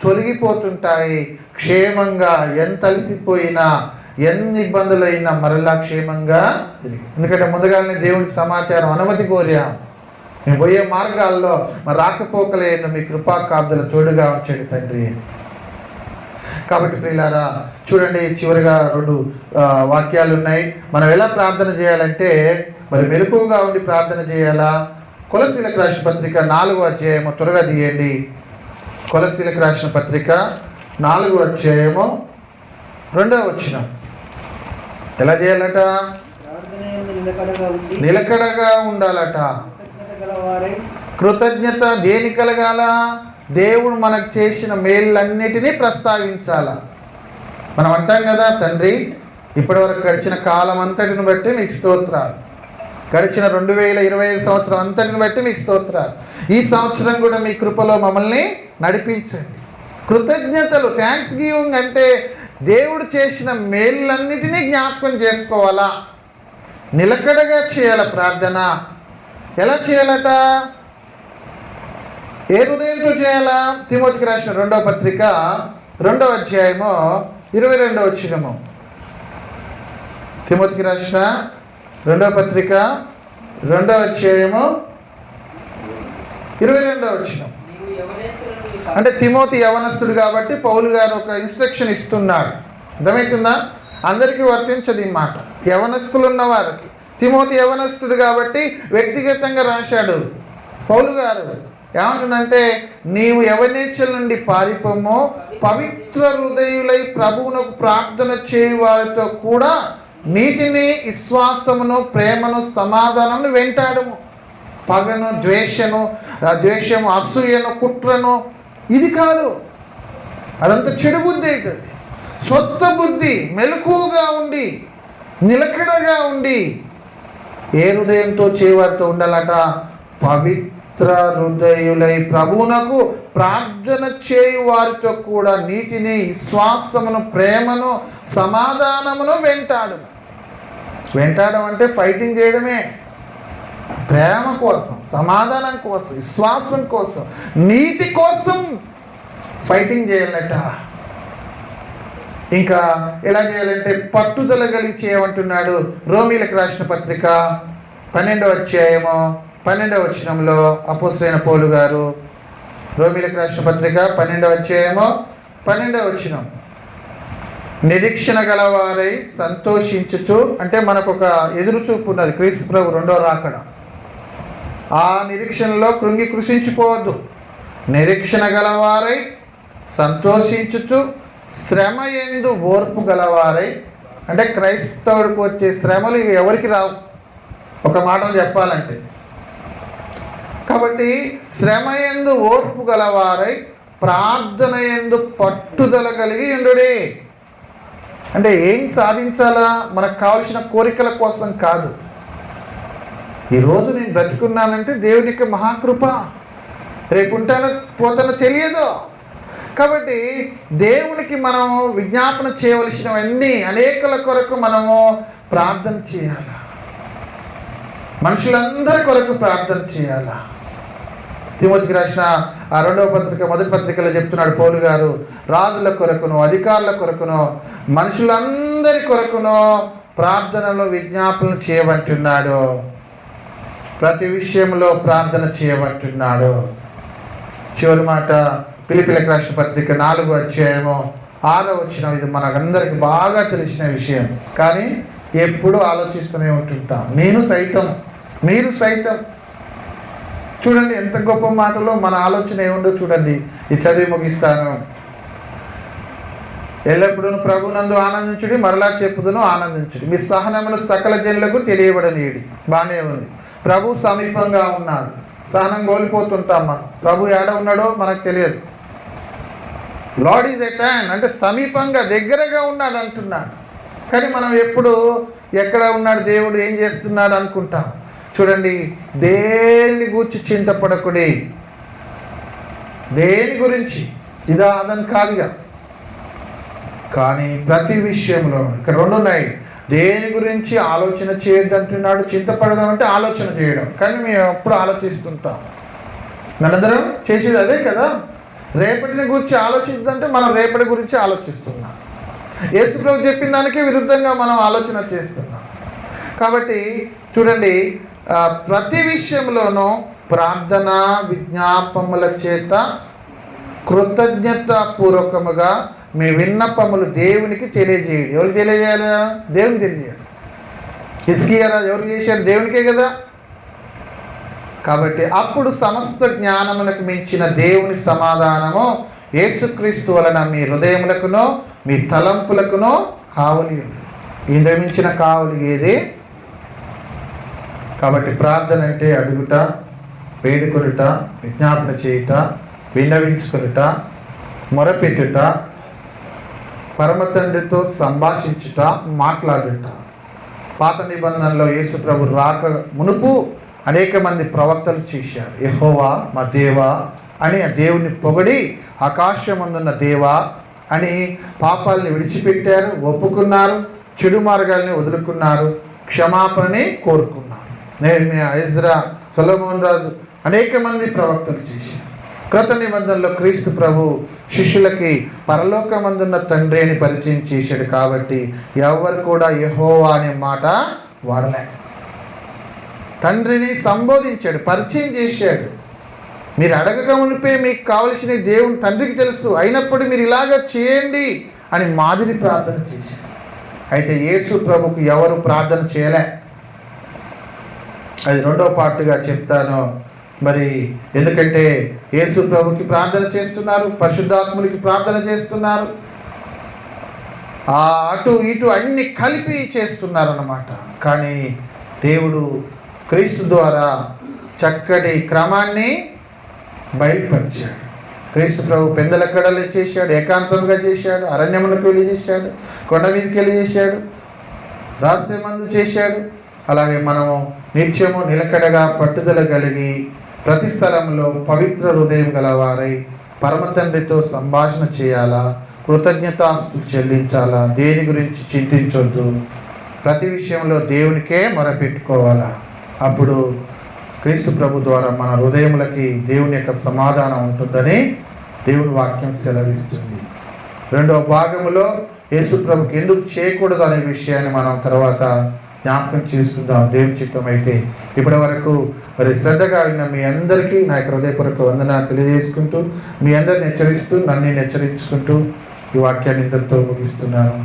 తొలగిపోతుంటాయి. క్షేమంగా ఎంత అలసిపోయినా ఎన్ని ఇబ్బందులైనా మరలా క్షేమంగా తిరిగి, ఎందుకంటే ముందుగానే దేవునికి సమాచారం అనుమతి కోరాం. మేము పోయే మార్గాల్లో మరి రాకపోకలేను మీ కృపా కాపుదల తోడుగా ఉంచండి తండ్రి. కాబట్టి ప్రియులారా చూడండి, చివరిగా 2 వాక్యాలు ఉన్నాయి. మనం ఎలా ప్రార్థన చేయాలంటే మరి మెలకువగా ఉండి ప్రార్థన చేయాలా. కొలసీలకు రాసిన పత్రిక 4వ అధ్యాయము త్వరగా తీయండి. కొలసీలకు రాసిన పత్రిక 4వ అధ్యాయము 2వ వచనం. ఎలా చేయాలట? నిలకడగా ఉండాలట. కృతజ్ఞత దేని కలగాల? దేవుడు మనకు చేసిన మేళ్ళన్నిటినీ ప్రస్తావించాల. మనం అంటాం కదా, తండ్రి ఇప్పటివరకు గడిచిన కాలం అంతటిని బట్టి మీకు స్తోత్రాలు, గడిచిన 2025 సంవత్సరం అంతటిని బట్టి మీకు స్తోత్రాలు, ఈ సంవత్సరం కూడా మీ కృపలో మమ్మల్ని నడిపించండి. కృతజ్ఞతలు, థ్యాంక్స్ గివింగ్ అంటే దేవుడు చేసిన మేళ్ళన్నిటినీ జ్ఞాపకం చేసుకోవాలా, నిలకడగా చేయాల ప్రార్థన. ఎలా చేయాలట? ఏ హృదయంతో చేయాలా? తిమోతికి రాసిన 2వ పత్రిక 2వ అధ్యాయము 22వ వచనము. తిమోతికి రాసిన 2వ పత్రిక 2వ అధ్యాయము 22వ వచనం. అంటే తిమోతి యవనస్తుడు కాబట్టి పౌలు గారు ఒక ఇన్స్ట్రక్షన్ ఇస్తున్నాడు. అర్థమవుతుందా? అందరికీ వర్తించదు ఈ మాట, యవనస్తులు ఉన్న వారికి. తిమోతి యవనస్తుడు కాబట్టి వ్యక్తిగతంగా రాశాడు పౌలు గారు. ఏమంటుందంటే, నీవు యవనేచ్ఛల నుండి పారిపోము, పవిత్ర హృదయులై ప్రభువునకు ప్రార్థన చేయు వారితో కూడా నీతిని, విశ్వాసమును, ప్రేమను, సమాధానమును వెంటాడము. పగను, ద్వేషము, అసూయను, కుట్రను ఇది కాదు. అదంతా చెడు బుద్ధి అవుతుంది. స్వస్థ బుద్ధి, మెలకువగా ఉండి నిలకడగా ఉండి ఏ హృదయంతో చేయవారితో ఉండాలట? పవిత్ర హృదయులై ప్రభువునకు ప్రార్థన చేయు వారితో కూడా నీతిని, విశ్వాసమును, ప్రేమను, సమాధానమును వెంటాడము. వెంటాడడం అంటే ఫైటింగ్ చేయడమే. ప్రేమ కోసం, సమాధానం కోసం, విశ్వాసం కోసం, నీతి కోసం ఫైటింగ్ చేయాలట. ఇంకా ఎలా చేయాలంటే పట్టుదల కలిగి చేయమంటున్నాడు. రోమీలకు రాసిన పత్రిక 12వ అధ్యాయము 12వ వచనంలో అపోస్తలుడైన పౌలు గారు, రోమీలకు రాసిన పత్రిక 12వ అధ్యాయము 12వ వచనం. నిరీక్షణ గలవారై సంతోషించుచు, అంటే మనకు ఒక ఎదురు చూపు ఉన్నది, క్రీస్తు ప్రభు 2వ రాకడ. ఆ నిరీక్షణలో కృంగి కృషించిపోవద్దు. నిరీక్షణ గలవారై సంతోషించుచు, శ్రమ యందు ఓర్పు గలవారై, అంటే క్రైస్తవుడికి వచ్చే శ్రమలు ఎవరికి రావు ఒక మాటలు చెప్పాలంటే. కాబట్టి శ్రమ యందు ఓర్పు గలవారై ప్రార్థన యందు పట్టుదల కలిగి ఉండుడి. అంటే ఏం సాధించాలా? మనకు కావలసిన కోరికల కోసం కాదు. ఈరోజు నేను బ్రతికున్నానంటే దేవునికి మహాకృప, రేపు ఉంటానో పోతానో తెలియదు. కాబట్టి దేవునికి మనము విజ్ఞాపన చేయవలసినవన్నీ అనేకల కొరకు మనము ప్రార్థన చేయాలి. మనుషులందరి కొరకు ప్రార్థన చేయాలా. తిమోతికి రాసిన ఆ 2వ పత్రిక 1వ పత్రికలో చెప్తున్నాడు పౌలు గారు, రాజుల కొరకును, అధికారుల కొరకును, మనుషులందరి కొరకును ప్రార్థనలో విజ్ఞాపనలు చేయమంటున్నాడు. ప్రతి విషయంలో ప్రార్థన చేయమంటున్నాడు. చివరి మాట ఫిలిప్పీయులకు రాసిన పత్రిక 4వ అధ్యాయము 6వ వచనం. ఇది మనకందరికి బాగా తెలిసిన విషయం, కానీ ఎప్పుడు ఆలోచిస్తూనే ఉంటుంటాం. నేను సైతం, మీరు సైతం. చూడండి ఎంత గొప్ప మాటలో మన ఆలోచన ఏముందో చూడండి. ఈ చదివి ముగిస్తాను. ఎల్లప్పుడూ ప్రభునందు ఆనందించుడి, మరలా చెప్పుదును ఆనందించుడి, మీ సహనములు సకల జనులకు తెలియబడనీయుడి. బాగానే ఉంది. ప్రభు సమీపంగా ఉన్నాడు. సహనం కోల్పోతుంటాం మనం. ప్రభు ఏడ ఉన్నాడో మనకు తెలియదు. లార్డ్ ఈజ్ ఎట్ హ్యాండ్, అంటే సమీపంగా దగ్గరగా ఉన్నాడు అంటున్నాడు. కానీ మనం ఎప్పుడు ఎక్కడ ఉన్నాడు దేవుడు, ఏం చేస్తున్నాడు అనుకుంటాం. చూడండి, దేన్ని గూర్చి చింతపడకుడి. దేని గురించి ఇదా అదని కాదుగా, కానీ ప్రతి విషయంలో ఇక్కడ రెండు ఉన్నాయి. దేని గురించి ఆలోచన చేయొద్దు అంటున్నాడు. చింతపడడం అంటే ఆలోచన చేయడం. కానీ మేము ఎప్పుడు ఆలోచిస్తుంటాం, మనందరం చేసేది అదే కదా. రేపటిని గురించి ఆలోచిద్దంటే మనం రేపటి గురించి ఆలోచిస్తున్నాం. యేసుప్రభు చెప్పిన దానికి విరుద్ధంగా మనం ఆలోచన చేస్తున్నాం. కాబట్టి చూడండి, ప్రతి విషయంలోనూ ప్రార్థన విజ్ఞాపముల చేత కృతజ్ఞతాపూర్వకముగా మీ విన్నపములు దేవునికి తెలియజేయండి. ఎవరికి తెలియజేయాలి? దేవునికి తెలియజేయాలి. హిజ్కియా రాజు ఎవరికి చేశాడు? దేవునికే కదా. కాబట్టి అప్పుడు సమస్త జ్ఞానమునకు మించిన దేవుని సమాధానము యేసుక్రీస్తు వలన మీ హృదయములకునో మీ తలంపులకునో కావలి ఉంది. ఇందుకు మించిన కావలి ఏది? కాబట్టి ప్రార్థన అంటే అడుగుట, వేడుకొనుట, విజ్ఞాపన చేయుట, విన్నవించుకొనుట, మొరపెట్టుట, పరమ తండ్రితో సంభాషించుట, మాట్లాడుట. పాత నిబంధనలో యేసు ప్రభు రాక మునుపు అనేక మంది ప్రవక్తలు చేశారు. యెహోవా మా దేవా అని ఆ దేవుని పొగడి, ఆకాశమందున్న దేవా అని పాపాలని విడిచిపెట్టారు, ఒప్పుకున్నారు, చెడు మార్గాల్ని వదులుకున్నారు, క్షమాపణని కోరుకున్నారు. నెహెమ్యా, ఎజ్రా, సొలొమోన్ రాజు అనేక మంది ప్రవక్తలు చేశారు. క్రొత్త నిబంధనలో క్రీస్తు ప్రభు శిష్యులకి పరలోకమందున్న తండ్రి అని పరిచయం చేశాడు. కాబట్టి ఎవరు కూడా యెహోవా అనే మాట వాడలే. తండ్రిని సంబోధించాడు, పరిచయం చేశాడు. మీరు అడగక మునిపే మీకు కావలసిన దేవుని తండ్రికి తెలుసు, అయినప్పుడు మీరు ఇలాగ చేయండి అని మాదిరి ప్రార్థన చేశాడు. అయితే యేసు ప్రభుకు ఎవరు ప్రార్థన చేయలే. అది రెండో పార్ట్గా చెప్తాను. మరి ఎందుకంటే యేసు ప్రభుకి ప్రార్థన చేస్తున్నారు, పరిశుద్ధాత్ములకి ప్రార్థన చేస్తున్నారు, అటు ఇటు అన్ని కలిపి చేస్తున్నారు అన్నమాట. కానీ దేవుడు క్రీస్తు ద్వారా చక్కటి క్రమాన్ని బయలుపరిచాడు. క్రీస్తు ప్రభు పెందలక్కడలే చేశాడు, ఏకాంతంగా చేశాడు, అరణ్యములకు వెళ్ళి చేశాడు, కొండ మీదకి వెళ్ళి చేశాడు, రహస్యమందు చేశాడు. అలాగే మనము నిత్యము నిలకడగా పట్టుదల కలిగి ప్రతి స్థలంలో పవిత్ర హృదయం గలవారై పరమ తండ్రితో సంభాషణ చేయాలా, కృతజ్ఞతాస్తుతి చెల్లించాలా, దేని గురించి చింతించొద్దు, ప్రతి విషయంలో దేవునికే మొరపెట్టుకోవాలా. అప్పుడు క్రీస్తు ప్రభు ద్వారా మన హృదయములకి దేవుని యొక్క సమాధానం ఉంటుందని దేవుని వాక్యం సెలవిస్తుంది. రెండవ భాగంలో యేసు ప్రభుకి ఎందుకు చేయకూడదు అనే విషయాన్ని మనం తర్వాత జ్ఞాపకం చేసుకుందాం దేవుని చిత్తం అయితే. ఇప్పటి వరకు మరి శ్రద్ధగా విన్న మీ అందరికీ నా యొక్క హృదయపూర్వక వందనాలు తెలియజేసుకుంటూ, మీ అందరిని హెచ్చరిస్తూ, నన్ను హెచ్చరించుకుంటూ ఈ వాక్యాన్ని ఇంతటితో ముగిస్తున్నాను.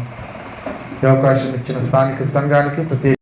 ఈ అవకాశం ఇచ్చిన స్థానిక సంఘానికి ప్రత్యేక